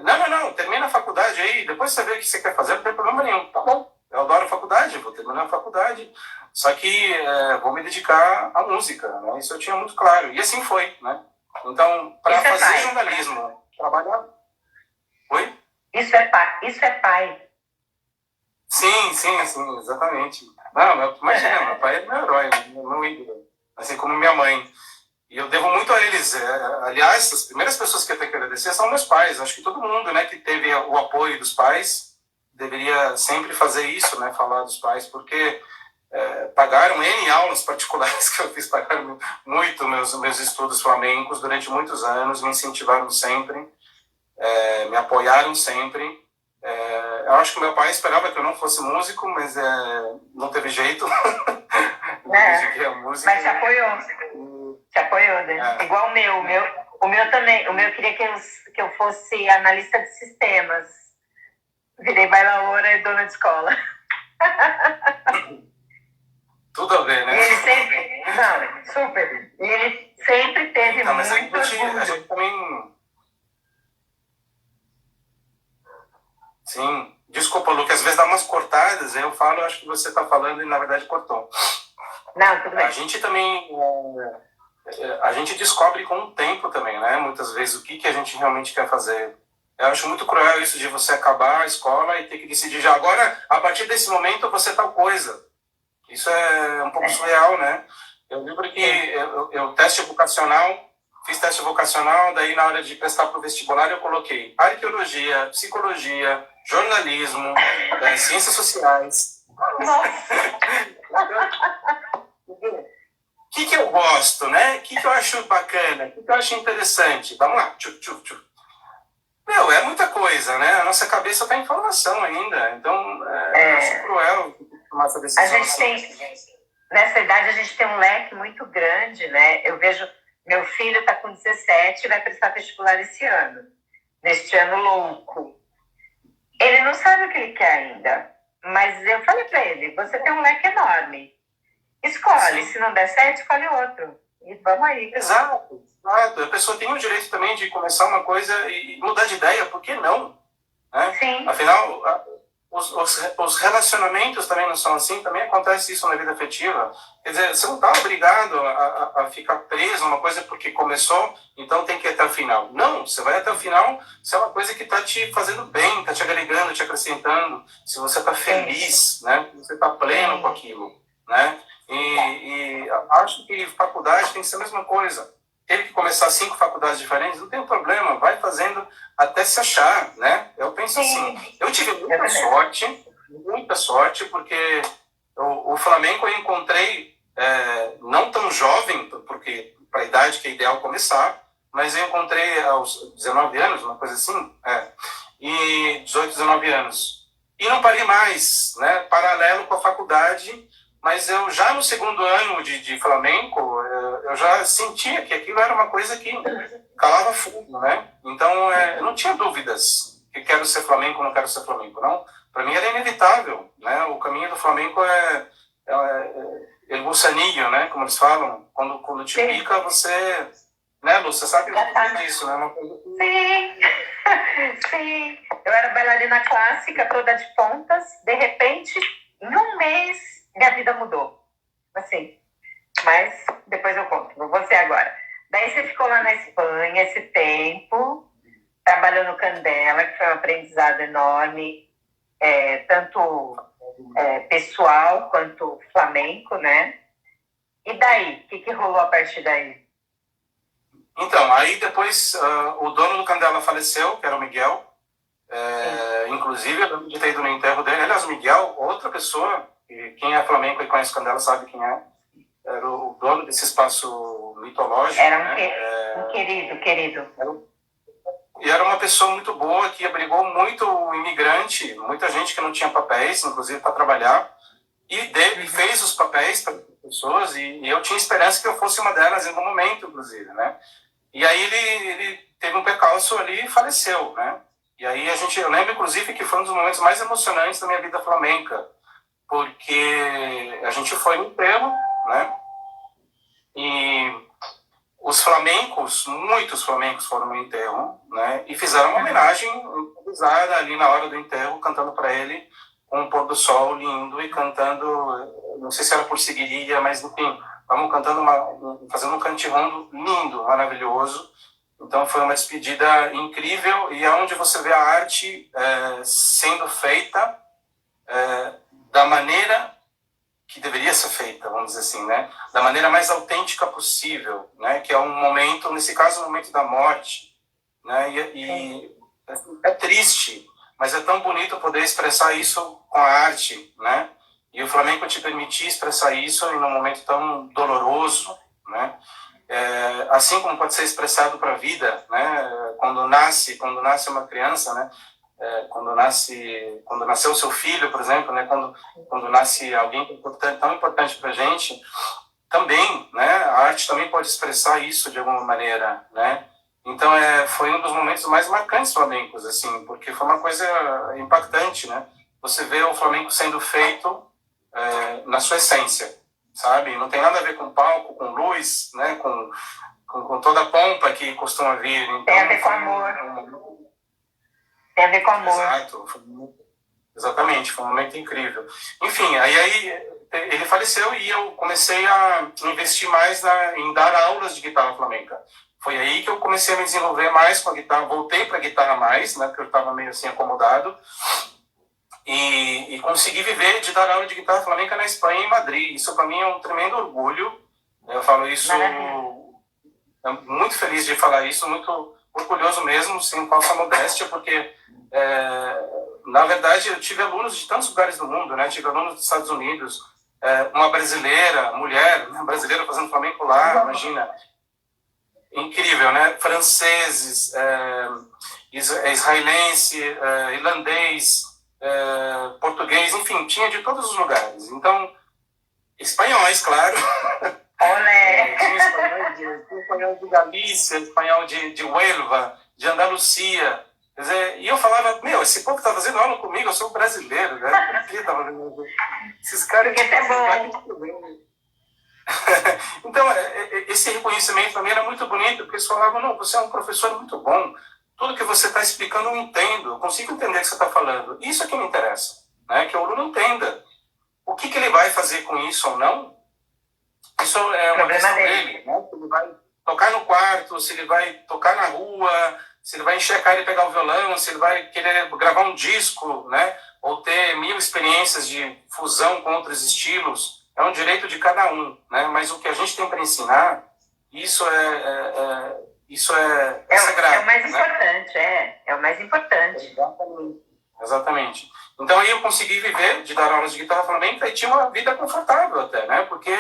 não, termina a faculdade aí, depois você vê o que você quer fazer, não tem problema nenhum. Tá bom, eu adoro a faculdade, vou terminar a faculdade, só que vou me dedicar à música, né? Isso eu tinha muito claro, e assim foi, né? Então, para fazer jornalismo, trabalhar... Oi? Isso é pai. Sim, exatamente. Não, imagina, meu pai é meu herói, meu ídolo, assim como minha mãe. E eu devo muito a eles. Aliás, as primeiras pessoas que eu tenho que agradecer são meus pais. Acho que todo mundo, né, que teve o apoio dos pais deveria sempre fazer isso, né, falar dos pais, porque pagaram N aulas particulares que eu fiz, pagaram muito meus estudos flamencos durante muitos anos, me incentivaram sempre, me apoiaram sempre. Eu acho que meu pai esperava que eu não fosse músico, mas não teve jeito. Mas te apoiou. Te apoiou, né? Igual o meu. O meu também. O meu queria que eu fosse analista de sistemas. Virei bailaora e dona de escola. Tudo a ver, né? E ele sempre... Não, super. E ele sempre teve mas muito orgulho. A gente também... Sim. Desculpa, Lu, que às vezes dá umas cortadas, eu falo, eu acho que você está falando e na verdade cortou. Não, tudo bem. A gente também, a gente descobre com o tempo também, né? Muitas vezes o que a gente realmente quer fazer. Eu acho muito cruel isso de você acabar a escola e ter que decidir já agora, a partir desse momento, você tal coisa. Isso é um pouco surreal, né? Eu lembro que eu fiz teste vocacional, daí na hora de prestar para o vestibular eu coloquei arqueologia, psicologia, jornalismo, ciências sociais. O que eu gosto, né? O que eu acho bacana, o que eu acho interessante. Vamos lá. Meu, é muita coisa, né? A nossa cabeça está em formação ainda. Então, eu acho cruel tomar essa decisão. A gente tem, nessa idade, a gente tem um leque muito grande, né? Eu vejo, meu filho está com 17 e vai prestar vestibular esse ano. Neste ano louco. Ele não sabe o que ele quer ainda. Mas eu falei para ele, você tem um leque enorme. Escolhe, se não der certo, escolhe outro. E vamos aí. Exato, exato. A pessoa tem o direito também de começar uma coisa e mudar de ideia, por que não? Né? Sim. Afinal, os relacionamentos também não são assim, também acontece isso na vida afetiva. Quer dizer, você não está obrigado a ficar preso numa coisa porque começou, então tem que ir até o final. Não, você vai até o final se é uma coisa que está te fazendo bem, está te agregando, te acrescentando, se você está feliz, né? Se você está pleno com aquilo, né? E acho que faculdade tem que ser a mesma coisa. Teve que começar 5 faculdades diferentes, não tem problema, vai fazendo até se achar, né? Eu penso assim, eu tive muita sorte, porque o Flamengo eu encontrei não tão jovem, porque para a idade que é ideal começar, mas eu encontrei aos 19 anos, uma coisa assim, e 18, 19 anos. E não parei mais, né? Paralelo com a faculdade. Mas eu já no segundo ano de flamenco, eu já sentia que aquilo era uma coisa que calava fundo, né? Então, eu não tinha dúvidas que quero ser flamenco ou não quero ser flamenco, não. Para mim era inevitável, né? O caminho do flamenco é el gusanillo, né? Como eles falam. Quando te pica, você... Né, Lu? Você sabe disso, né? Sim, sim. Eu era bailarina clássica, toda de pontas. De repente, em um mês... minha vida mudou, assim, mas depois eu conto, não vou ser agora. Daí você ficou lá na Espanha esse tempo, trabalhou no Candela, que foi um aprendizado enorme, tanto pessoal quanto flamenco, né? E daí, o que rolou a partir daí? Então, aí depois o dono do Candela faleceu, que era o Miguel, inclusive eu lembro de ter ido no enterro dele. Aliás, o Miguel, outra pessoa, quem é flamenco e conhece Candela sabe quem é, era o dono desse espaço mitológico. Era um querido. E era uma pessoa muito boa, que abrigou muito o imigrante, muita gente que não tinha papéis, inclusive para trabalhar, e fez os papéis para pessoas, e eu tinha esperança que eu fosse uma delas em algum momento, inclusive, né? E aí ele teve um percalço ali e faleceu, né? E aí eu lembro, inclusive, que foi um dos momentos mais emocionantes da minha vida flamenca, porque a gente foi no enterro, né? E os flamencos, muitos flamencos foram no enterro, né? E fizeram uma homenagem improvisada ali na hora do enterro, cantando para ele com um pôr do sol lindo e cantando, não sei se era por seguiria, mas enfim, estavam cantando fazendo um cantirondo lindo, maravilhoso. Então foi uma despedida incrível, e é onde você vê a arte sendo feita da maneira que deveria ser feita, vamos dizer assim, né? Da maneira mais autêntica possível, né? Que é um momento, nesse caso, o momento da morte, né? E é triste, mas é tão bonito poder expressar isso com a arte, né? E o flamenco te permitir expressar isso em um momento tão doloroso, né? Assim como pode ser expressado para a vida, né? Quando nasce uma criança, né? Quando nasceu o seu filho, por exemplo, né? Quando nasce alguém tão importante para a gente, também, né? A arte também pode expressar isso de alguma maneira, né? Então foi um dos momentos mais marcantes flamencos, assim, porque foi uma coisa impactante, né? Você vê o flamenco sendo feito na sua essência, sabe? Não tem nada a ver com palco, com luz, né? Com toda a pompa que costuma vir. Então, tem a ver com amor. Tem a ver com amor. exatamente, foi um momento incrível. Enfim, aí ele faleceu e eu comecei a investir mais em dar aulas de guitarra flamenca. Foi aí que eu comecei a me desenvolver mais com a guitarra, voltei para a guitarra mais, né, porque eu estava meio assim acomodado, e consegui viver de dar aula de guitarra flamenca na Espanha e em Madrid. Isso para mim é um tremendo orgulho. Eu falo isso, muito feliz de falar isso, muito orgulhoso mesmo, sem falsa modéstia, porque na verdade eu tive alunos de tantos lugares do mundo, né? Tive alunos dos Estados Unidos, uma brasileira, mulher, uma brasileira fazendo flamenco lá, imagina. Incrível, né? Franceses, israelense, irlandês, português, enfim, tinha de todos os lugares. Então, espanhóis, claro. Olé! Tinha espanhol de Galícia, espanhol de Huelva, de Andalucia. Quer dizer, e eu falava, esse povo está fazendo aula comigo, eu sou brasileiro, né? Por que tá fazendo? Esses caras que bom. Então, esse reconhecimento para mim era muito bonito, porque eles falavam, não, você é um professor muito bom, tudo que você está explicando eu entendo, eu consigo entender o que você está falando. Isso é que me interessa, né? Que o aluno entenda. O que ele vai fazer com isso ou não, isso é uma questão dele, né? Se ele vai tocar no quarto, se ele vai tocar na rua, se ele vai encher a cara e pegar o violão, se ele vai querer gravar um disco, né? Ou ter 1000 experiências de fusão com outros estilos, é um direito de cada um, né? Mas o que a gente tem para ensinar, isso é sagrado. É o mais importante, é o mais importante. Exatamente. Então aí eu consegui viver de dar aulas de guitarra flamenca e tinha uma vida confortável até, né? Porque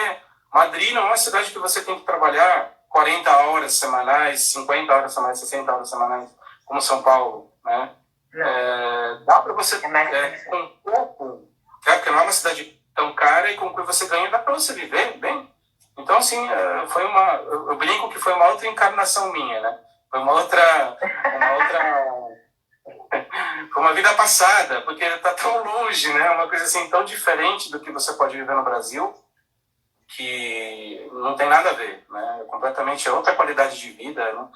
Madrid não é uma cidade que você tem que trabalhar 40 horas semanais, 50 horas semanais, 60 horas semanais, como São Paulo, né? Dá para você, com pouco, porque não é uma cidade tão cara e com o que você ganha, dá para você viver bem. Então, assim, eu brinco que foi uma outra encarnação minha, né? Foi uma outra foi uma vida passada, porque está tão longe, né? Uma coisa assim tão diferente do que você pode viver no Brasil, que não tem nada a ver, né? Completamente outra qualidade de vida, né?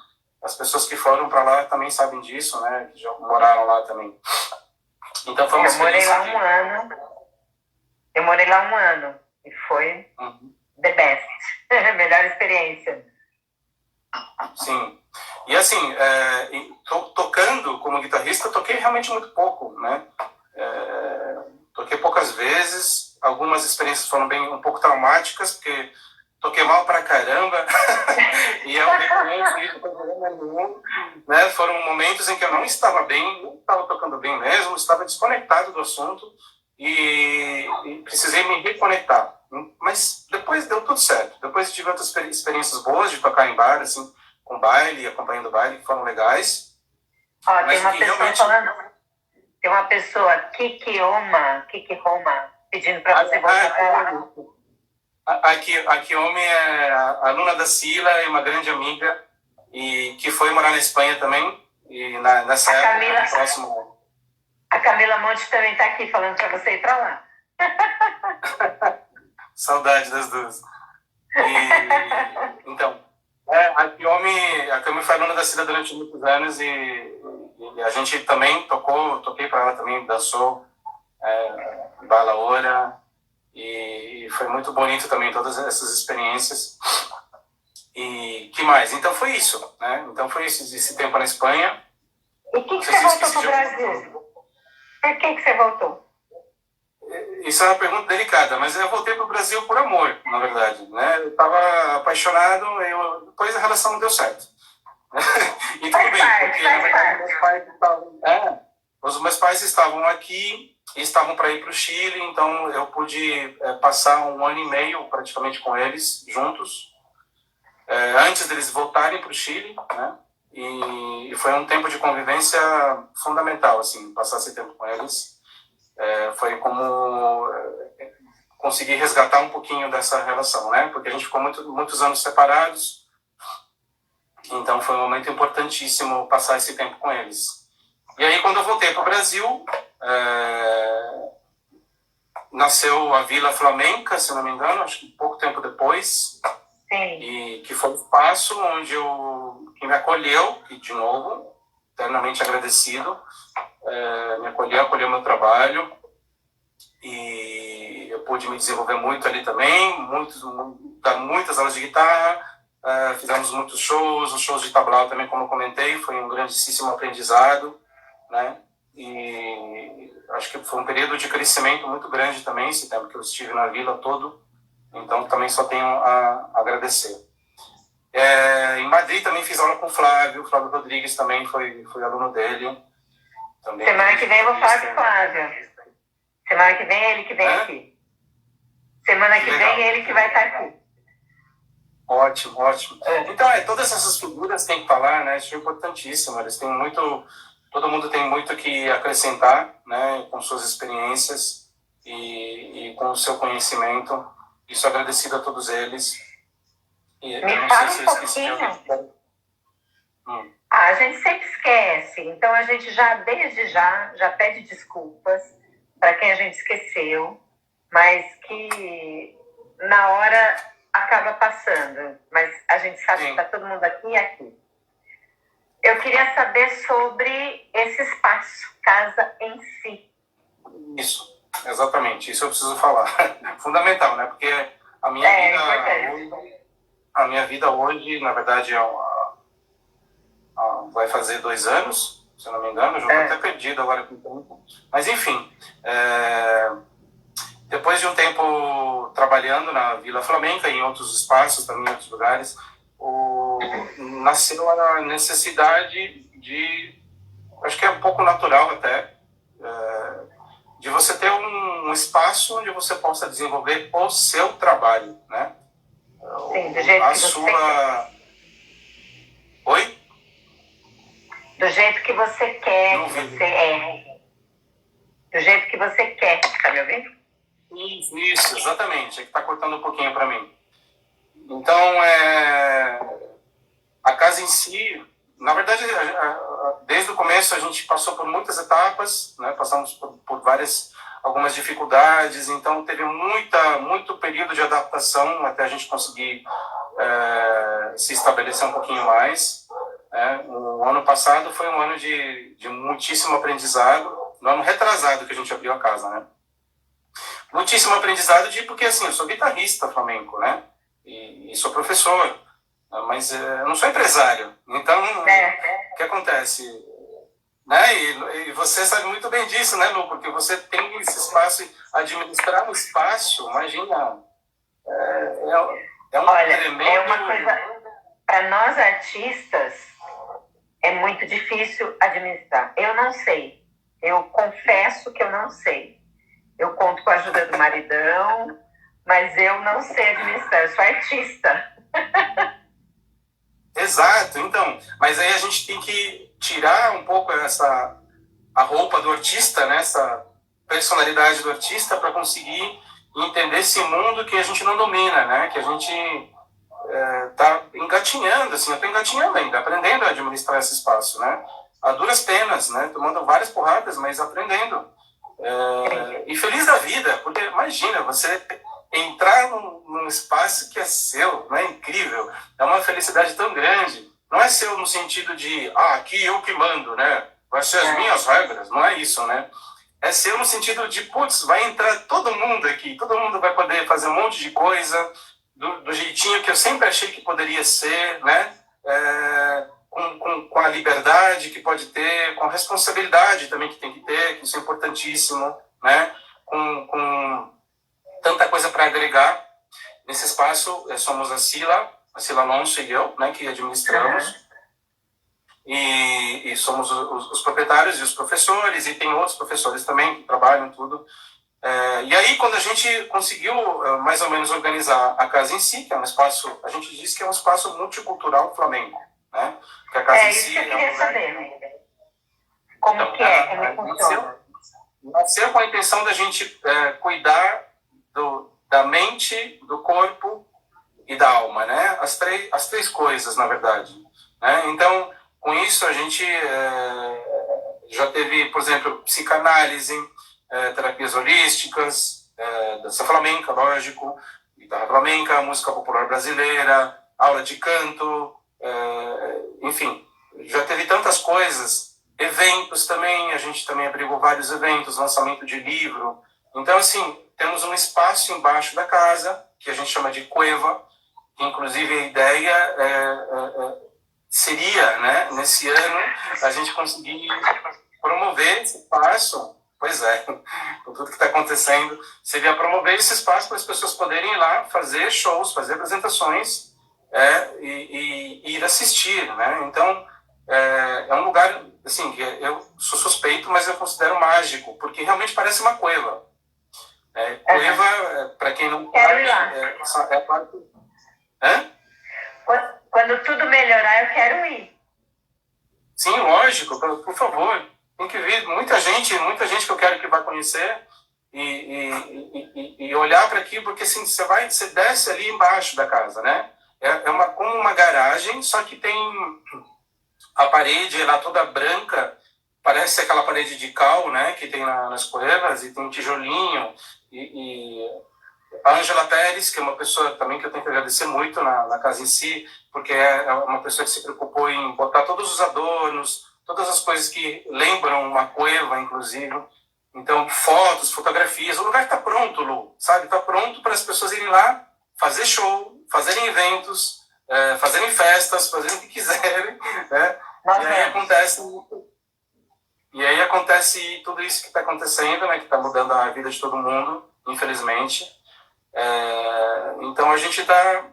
As pessoas que foram para lá também sabem disso, né? Que já moraram lá também. Então foi uma experiência. Eu morei lá um ano e foi the best, melhor experiência. Sim. E assim, tocando como guitarrista, toquei realmente muito pouco, né? Toquei poucas vezes, algumas experiências foram um pouco traumáticas, porque toquei mal pra caramba, e eu reconheço isso, né? Foram momentos em que eu não estava bem, não estava tocando bem mesmo, estava desconectado do assunto, e precisei me reconectar. Mas depois deu tudo certo. Depois tive outras experiências boas de tocar em bar, assim, com baile, acompanhando baile, que foram legais. Tem uma pessoa falando, tem uma pessoa, Kiki Roma, pedindo para você voltar para lá. A Kiomi é aluna da Sila, é uma grande amiga, e que foi morar na Espanha também, e nessa época, próximo... A Camila Monte também está aqui falando para você ir para lá. Saudade das duas. Então, a Kiomi foi aluna da Sila durante muitos anos, e a gente também toquei para ela também, dançou, balaora, e foi muito bonito também todas essas experiências. E que mais? Então foi isso, né? Então foi isso, esse tempo na Espanha. E por que você voltou para o Brasil? Por que você voltou? Isso é uma pergunta delicada, mas eu voltei para o Brasil por amor, na verdade, né? Eu estava apaixonado, depois a relação não deu certo. E tudo bem, porque na verdade os meus pais estavam aqui e estavam para ir para o Chile, então eu pude passar 1 ano e meio praticamente com eles juntos, antes deles voltarem para o Chile, né? E foi um tempo de convivência fundamental, assim, passar esse tempo com eles. Foi como conseguir resgatar um pouquinho dessa relação, né? Porque a gente ficou muitos anos separados, então foi um momento importantíssimo passar esse tempo com eles. E aí, quando eu voltei para o Brasil, nasceu a Vila Flamenca, se não me engano, acho que pouco tempo depois. Sim. E que foi o espaço onde que me acolheu, e de novo, eternamente agradecido, me acolheu meu trabalho, pude me desenvolver muito ali também, dar muitas aulas de guitarra, fizemos muitos shows, os shows de tablao também, como eu comentei, foi um grandíssimo aprendizado, né? E acho que foi um período de crescimento muito grande também, esse tempo que eu estive na vila todo, então também só tenho a agradecer. Em Madrid também fiz aula com o Flávio Rodrigues também foi aluno dele. Também semana que vem eu vou falar com o Flávio. Semana que vem é ele que vem aqui. Semana que vem é ele que vai estar aqui. Ótimo, ótimo. Então, todas essas figuras têm que falar, né? Isso é importantíssimo. Eles têm muito, todo mundo tem muito que acrescentar, né? Com suas experiências e com o seu conhecimento. Isso agradecido a todos eles. E me fala um pouquinho. A gente sempre esquece. Então, a gente desde já pede desculpas para quem a gente esqueceu, mas que na hora acaba passando. Mas a gente sabe que está todo mundo aqui e aqui. Eu queria saber sobre esse espaço, casa em si. Isso, exatamente. Isso eu preciso falar. Fundamental, né? Porque a minha vida hoje, na verdade, vai fazer 2 anos, se eu não me engano, já estou até perdido agora com o tempo. Mas, enfim, depois de um tempo trabalhando na Vila Flamenca, em outros espaços, também em outros lugares, nasceu a necessidade de, acho que é um pouco natural até, de você ter um espaço onde você possa desenvolver o seu trabalho, né? Sim, do jeito que você quer. Oi? Do jeito que você quer, que você é. Do jeito que você quer. Tá me ouvindo? Isso, exatamente. É que tá cortando um pouquinho para mim. Então, a casa em si, na verdade, desde o começo a gente passou por muitas etapas, né? Passamos por algumas dificuldades, então teve muito período de adaptação até a gente conseguir se estabelecer um pouquinho mais. O ano passado foi um ano de muitíssimo aprendizado, no ano retrasado que a gente abriu a casa, né? Muitíssimo aprendizado porque assim, eu sou guitarrista flamenco, né? E sou professor, mas eu não sou empresário. Então, o que acontece? Né? E você sabe muito bem disso, né, Lu? Porque você tem esse espaço, administrar um espaço, imagina, Olha, é uma coisa, para nós artistas, é muito difícil administrar. Eu não sei. Eu confesso que eu não sei. Eu conto com a ajuda do maridão, mas eu não sei administrar. Eu sou artista. Exato. Então, mas aí a gente tem que tirar um pouco a roupa do artista, né? Essa personalidade do artista para conseguir entender esse mundo que a gente não domina, né? Que a gente tá engatinhando, assim, eu estou engatinhando ainda, aprendendo a administrar esse espaço, né? A duras penas, né? Tomando várias porradas, mas aprendendo. E feliz da vida, porque imagina, você entrar num espaço que é seu, né? Incrível, é uma felicidade tão grande. Não é seu no sentido de, aqui eu que mando, né? Vai ser as minhas regras, não é isso, né? É seu no sentido de, putz, vai entrar todo mundo aqui, todo mundo vai poder fazer um monte de coisa, do jeitinho que eu sempre achei que poderia ser, né? Com a liberdade que pode ter, com a responsabilidade também que tem que ter, que isso é importantíssimo, né? Com tanta coisa para agregar. Nesse espaço, somos a Sila Alonso e eu, né, que administramos. E somos os proprietários e os professores, e tem outros professores também que trabalham tudo. E aí, quando a gente conseguiu mais ou menos organizar a casa em si, que é um espaço, a gente diz que é um espaço multicultural flamengo, né? Que a casa em si isso que eu queria saber. Como então, que como funciona? Nasceu com a intenção da gente cuidar da mente, do corpo e da alma, né? As três coisas, na verdade. Né? Então, com isso, a gente já teve, por exemplo, psicanálise, terapias holísticas, dança flamenca, lógico, guitarra flamenca, música popular brasileira, aula de canto, enfim, já teve tantas coisas, eventos também, a gente também abrigou vários eventos, lançamento de livro, então assim, temos um espaço embaixo da casa, que a gente chama de cueva, que inclusive a ideia seria, né, nesse ano, a gente conseguir promover esse espaço, pois é, com tudo que está acontecendo, seria promover esse espaço para as pessoas poderem ir lá fazer shows, fazer apresentações e ir assistir, né? Então, é um lugar, assim, que eu sou suspeito, mas eu considero mágico, porque realmente parece uma cueva. Cueva, para quem não Quero sabe, ir lá. é a parte... Hã? Quando tudo melhorar, eu quero ir. Sim, lógico, por favor. Tem que vir muita gente que eu quero que vá conhecer e olhar para aqui, porque assim, você desce ali embaixo da casa, né? Como uma garagem, só que tem a parede lá toda branca, parece aquela parede de cal, né? Que tem nas cuevas, e tem um tijolinho, a Ângela Pérez, que é uma pessoa também que eu tenho que agradecer muito na casa em si, porque é uma pessoa que se preocupou em botar todos os adornos, todas as coisas que lembram uma cueva, inclusive. Então, fotos, fotografias, o lugar está pronto, Lu, sabe? Está pronto para as pessoas irem lá fazer show, fazerem eventos, fazerem festas, fazerem o que quiserem, né? E aí acontece tudo isso que está acontecendo, né? Que está mudando a vida de todo mundo, infelizmente. Então a gente está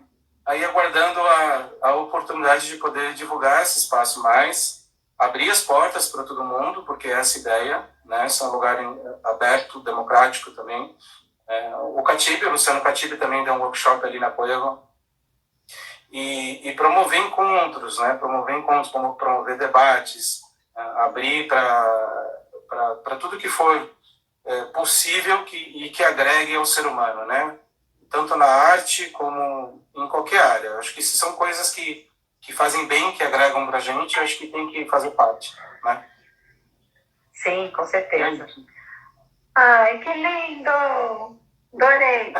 aí aguardando a oportunidade de poder divulgar esse espaço mais, abrir as portas para todo mundo, porque essa é a ideia, né? Esse é um lugar aberto, democrático também. O Luciano Catibe também deu um workshop ali na Cueva, e promover encontros, né? Promover debates, abrir para tudo que for possível e que agregue ao ser humano, né? Tanto na arte como em qualquer área. Acho que isso são coisas que fazem bem, que agregam para a gente, acho que tem que fazer parte, né? Sim, com certeza. Ai, que lindo! Adorei!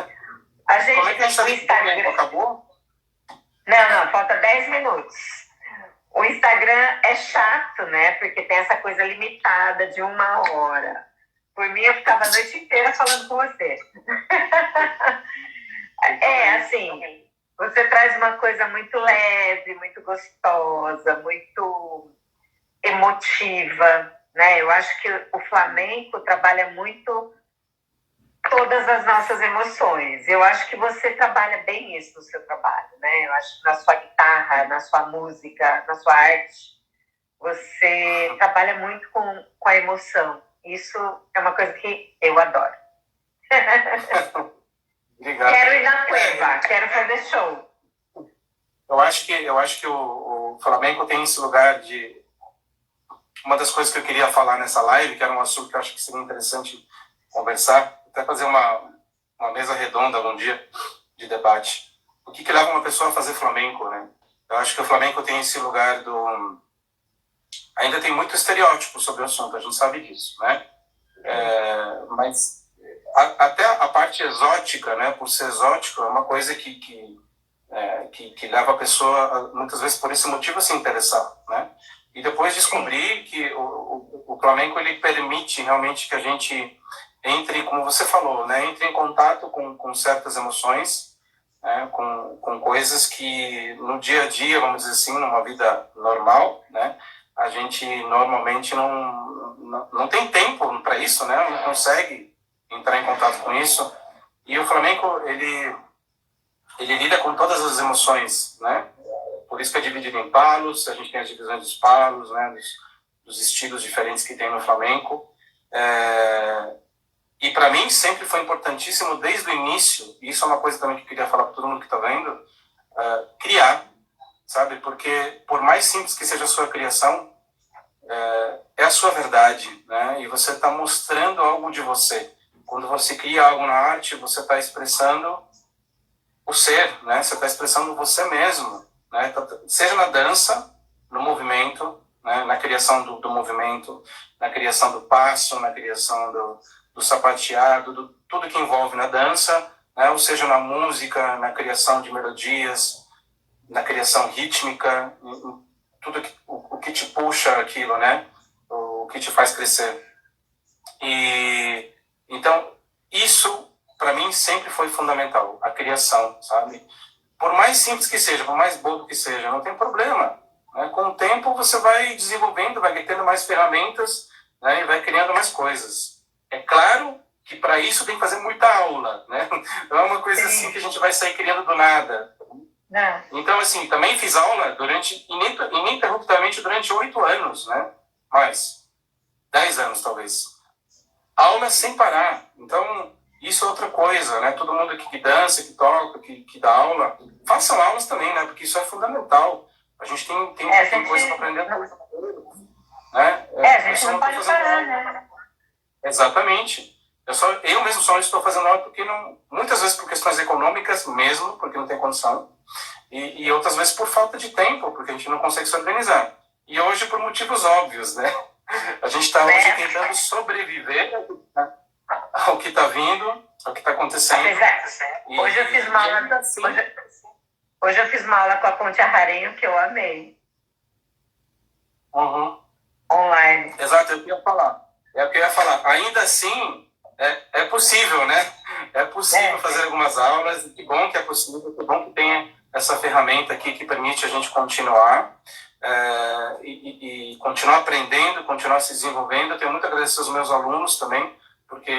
A gente Como é que a gente tem o Instagram. Acabou? Não, falta 10 minutos. O Instagram é chato, né? Porque tem essa coisa limitada de 1 hora. Por mim, eu ficava a noite inteira falando com você. Assim, você traz uma coisa muito leve, muito gostosa, muito emotiva, né? Eu acho que o flamenco trabalha muito todas as nossas emoções. Eu acho que você trabalha bem isso no seu trabalho, né? Eu acho que na sua guitarra, na sua música, na sua arte, você trabalha muito com a emoção. Isso é uma coisa que eu adoro. Obrigado. Quero ir na cueva, quero fazer show. Eu acho que o Flamengo tem esse lugar de... Uma das coisas que eu queria falar nessa live, que era um assunto que eu acho que seria interessante conversar, até fazer uma mesa redonda algum dia de debate. O que leva uma pessoa a fazer flamenco, né? Eu acho que o flamenco tem esse lugar do... Ainda tem muito estereótipo sobre o assunto, a gente sabe disso, né? Mas até a parte exótica, né? Por ser exótico, é uma coisa que leva a pessoa, muitas vezes por esse motivo, a se interessar, né? E depois descobrir que o flamenco, ele permite realmente que a gente entre, como você falou, né? Entre em contato com certas emoções, né? Com coisas que no dia a dia, vamos dizer assim, numa vida normal, né? A gente normalmente não tem tempo para isso, né? Não consegue entrar em contato com isso. E o flamenco, ele lida com todas as emoções, né? Por isso que é dividido em palos, a gente tem as divisões dos palos, né? Dos estilos diferentes que tem no flamenco. E para mim sempre foi importantíssimo desde o início, e isso é uma coisa também que eu queria falar para todo mundo que está vendo, criar, sabe? Porque por mais simples que seja a sua criação, é a sua verdade, né? E você está mostrando algo de você. Quando você cria algo na arte, você está expressando o ser, né? Você está expressando você mesmo, né? Seja na dança, no movimento, né? Na criação do movimento, na criação do passo, na criação do sapateado, tudo que envolve na dança, né? Ou seja, na música, na criação de melodias, na criação rítmica, tudo o que te puxa aquilo, né? O que te faz crescer. E então isso mim, sempre foi fundamental, a criação, sabe? Por mais simples que seja, por mais bobo que seja, não tem problema. Né? Com o tempo, você vai desenvolvendo, vai tendo mais ferramentas, né? E vai criando mais coisas. É claro que para isso tem que fazer muita aula, né? Não é uma coisa assim que a gente vai sair criando do nada. Não. Então, assim, também fiz aula ininterruptamente durante 8 anos, né? Mais 10 anos, talvez. Aula sem parar. Então, isso é outra coisa, né? Todo mundo aqui que dança, que toca, que dá aula, façam aulas também, né? Porque isso é fundamental. A gente tem coisa para aprender. Né? A gente não pode parar, né? Exatamente. Eu mesmo só não estou fazendo aula porque muitas vezes por questões econômicas mesmo, porque não tem condição, e outras vezes por falta de tempo, porque a gente não consegue se organizar. E hoje por motivos óbvios, né? A gente está hoje tentando sobreviver ao que está vindo, ao que está acontecendo. Hoje eu fiz uma aula, hoje eu fiz uma aula com a Ponte Arrarenho que eu amei. Uhum. Online. Exato, é o que eu ia falar. Ainda assim, é possível, né? É possível fazer algumas aulas. Que bom que é possível, que bom que tenha essa ferramenta aqui que permite a gente continuar e continuar aprendendo, continuar se desenvolvendo. Eu tenho muito a agradecer aos meus alunos também, porque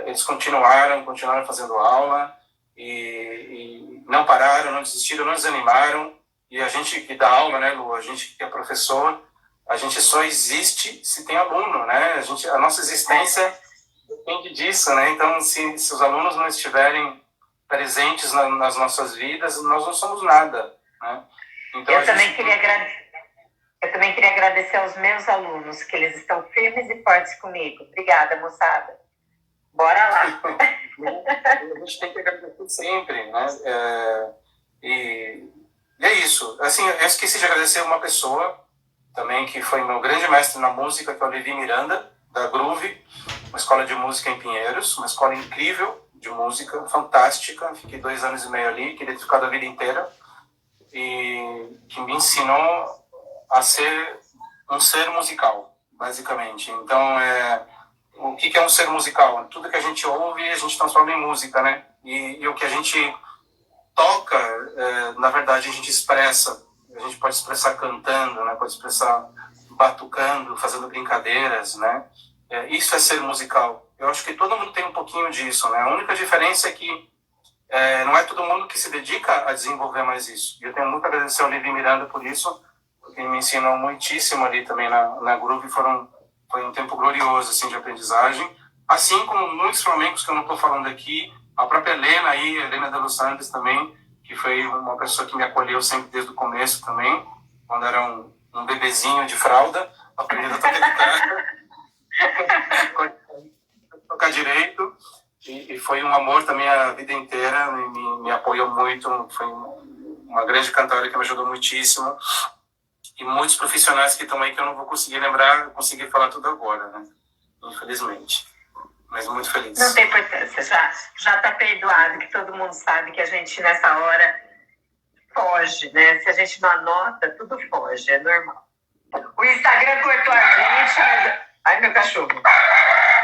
eles continuaram fazendo aula e não pararam, não desistiram, não desanimaram. E a gente que dá aula, né, Lu? A gente que é professor, a gente só existe se tem aluno, né? A nossa existência depende disso, né? Então, se os alunos não estiverem presentes nas nossas vidas, nós não somos nada, né? Então, eu também queria agradecer aos meus alunos, que eles estão firmes e fortes comigo. Obrigada, moçada. Bora lá. A gente tem que agradecer sempre, né? E é isso. Assim, eu esqueci de agradecer uma pessoa também, que foi meu grande mestre na música, que é o Levi Miranda, da Groove, uma escola de música em Pinheiros, uma escola incrível de música, fantástica. Fiquei 2 anos e meio ali, queria ter ficado a vida inteira, e que me ensinou a ser um ser musical, basicamente. Então, o que é um ser musical? Tudo que a gente ouve, a gente transforma em música, né? E o que a gente toca, na verdade, a gente expressa. A gente pode expressar cantando, né? Pode expressar batucando, fazendo brincadeiras, né? Isso é ser musical. Eu acho que todo mundo tem um pouquinho disso, né? A única diferença é que não é todo mundo que se dedica a desenvolver mais isso. E eu tenho muito a agradecer ao Levi Miranda por isso, porque ele me ensinou muitíssimo ali também na Groove. Foi um tempo glorioso, assim, de aprendizagem. Assim como muitos flamencos que eu não estou falando aqui, a própria Helena aí, a Helena de Los Santos também, que foi uma pessoa que me acolheu sempre desde o começo também, quando era um bebezinho de fralda, aprendendo a tocar guitarra, tocar direito, e foi um amor também a vida inteira, me apoiou muito, foi uma grande cantora que me ajudou muitíssimo, e muitos profissionais que estão aí que eu não vou conseguir lembrar, conseguir falar tudo agora, né? Infelizmente. Mas muito feliz. Não tem importância, já tá perdoado, que todo mundo sabe que a gente nessa hora foge, né? Se a gente não anota, tudo foge, é normal. O Instagram cortou a gente, mas... Ai, meu cachorro.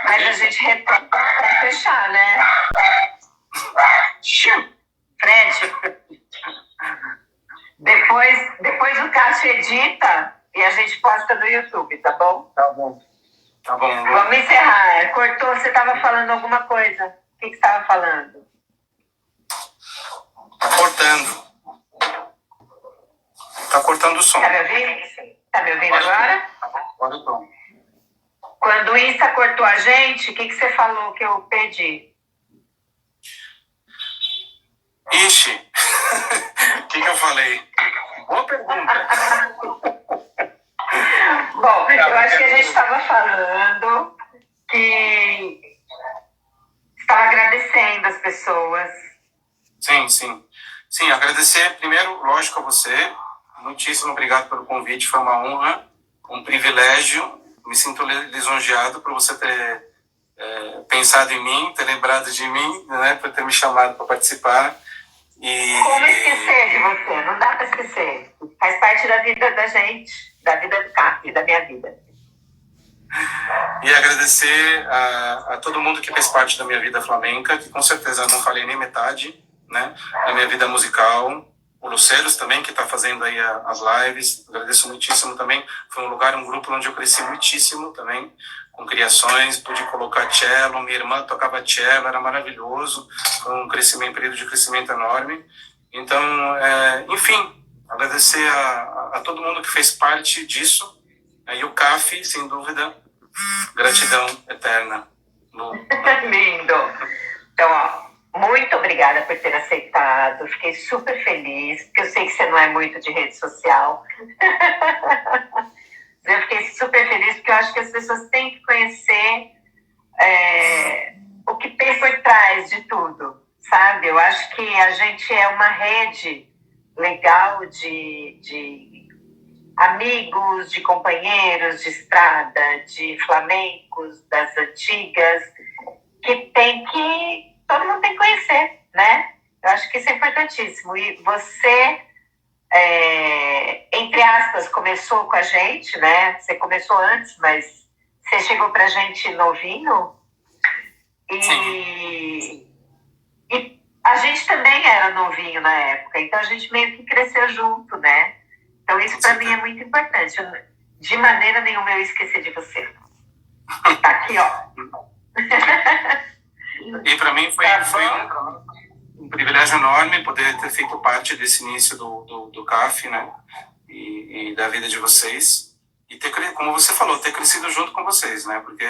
Mas a gente retoma pra fechar, né? Fred, depois o Cássio edita e a gente posta no YouTube, tá bom? Tá bom. Tá bom. Vamos encerrar. Cortou, você estava falando alguma coisa. O que você estava falando? Tá cortando. Tá cortando o som. Tá me ouvindo? Tá me ouvindo agora? Agora eu tô. Quando o Insta cortou a gente, o que você falou que eu perdi? Ixi, o que eu falei? Boa pergunta. Bom, eu acho que a gente estava falando que estava agradecendo as pessoas. Sim, sim. Sim, agradecer primeiro, lógico, a você. Muitíssimo obrigado pelo convite, foi uma honra, um privilégio. Me sinto lisonjeado por você ter pensado em mim, ter lembrado de mim, né, por ter me chamado para participar. Como esquecer de você? Não dá para esquecer. Faz parte da vida da gente, da vida do Cap, da minha vida. E agradecer a todo mundo que fez parte da minha vida flamenca, que com certeza não falei nem metade, né, da minha vida musical. O Luceiros também, que está fazendo aí as lives. Agradeço muitíssimo também. Foi um lugar, um grupo onde eu cresci muitíssimo também, com criações. Pude colocar cello, minha irmã tocava cello, era maravilhoso. Foi um crescimento, período de crescimento enorme. Então, enfim, agradecer a todo mundo que fez parte disso. E o CAF, sem dúvida, gratidão eterna. Lindo. Então, ó, muito obrigada por ter aceitado. Fiquei super feliz, porque eu sei que você não é muito de rede social. Eu fiquei super feliz, porque eu acho que as pessoas têm que conhecer o que tem por trás de tudo, sabe? Eu acho que a gente é uma rede legal de amigos, de companheiros de estrada, de flamencos das antigas, que todo mundo tem que conhecer, né? Eu acho que isso é importantíssimo. E você, entre aspas, começou com a gente, né? Você começou antes, mas você chegou pra gente novinho. E a gente também era novinho na época, então a gente meio que cresceu junto, né? Então isso para mim é muito importante. De maneira nenhuma eu esqueci de você. Tá aqui, ó. E para mim foi um privilégio enorme poder ter feito parte desse início do CAF, né? E da vida de vocês. E ter, como você falou, ter crescido junto com vocês, né? Porque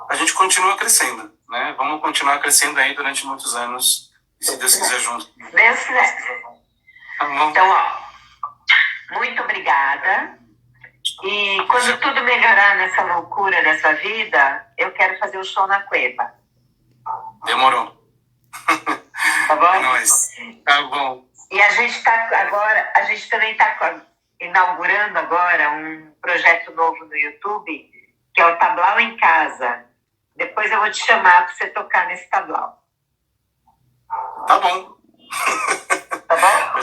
a gente continua crescendo, né? Vamos continuar crescendo aí durante muitos anos, se Deus quiser junto. Deus quiser. Então, ó, muito obrigada. E quando tudo melhorar nessa loucura dessa vida, eu quero fazer o show na Cueva. Demorou. Tá bom? É nóis. Tá bom. E a gente também está inaugurando agora um projeto novo no YouTube, que é o Tablau em Casa. Depois eu vou te chamar para você tocar nesse tablau. Tá bom. Tá bom?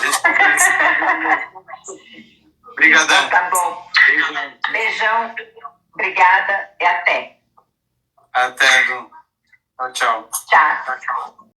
Obrigadão. Então, tá bom. Beijão. Obrigada e até. Até. Tchau. Tchau.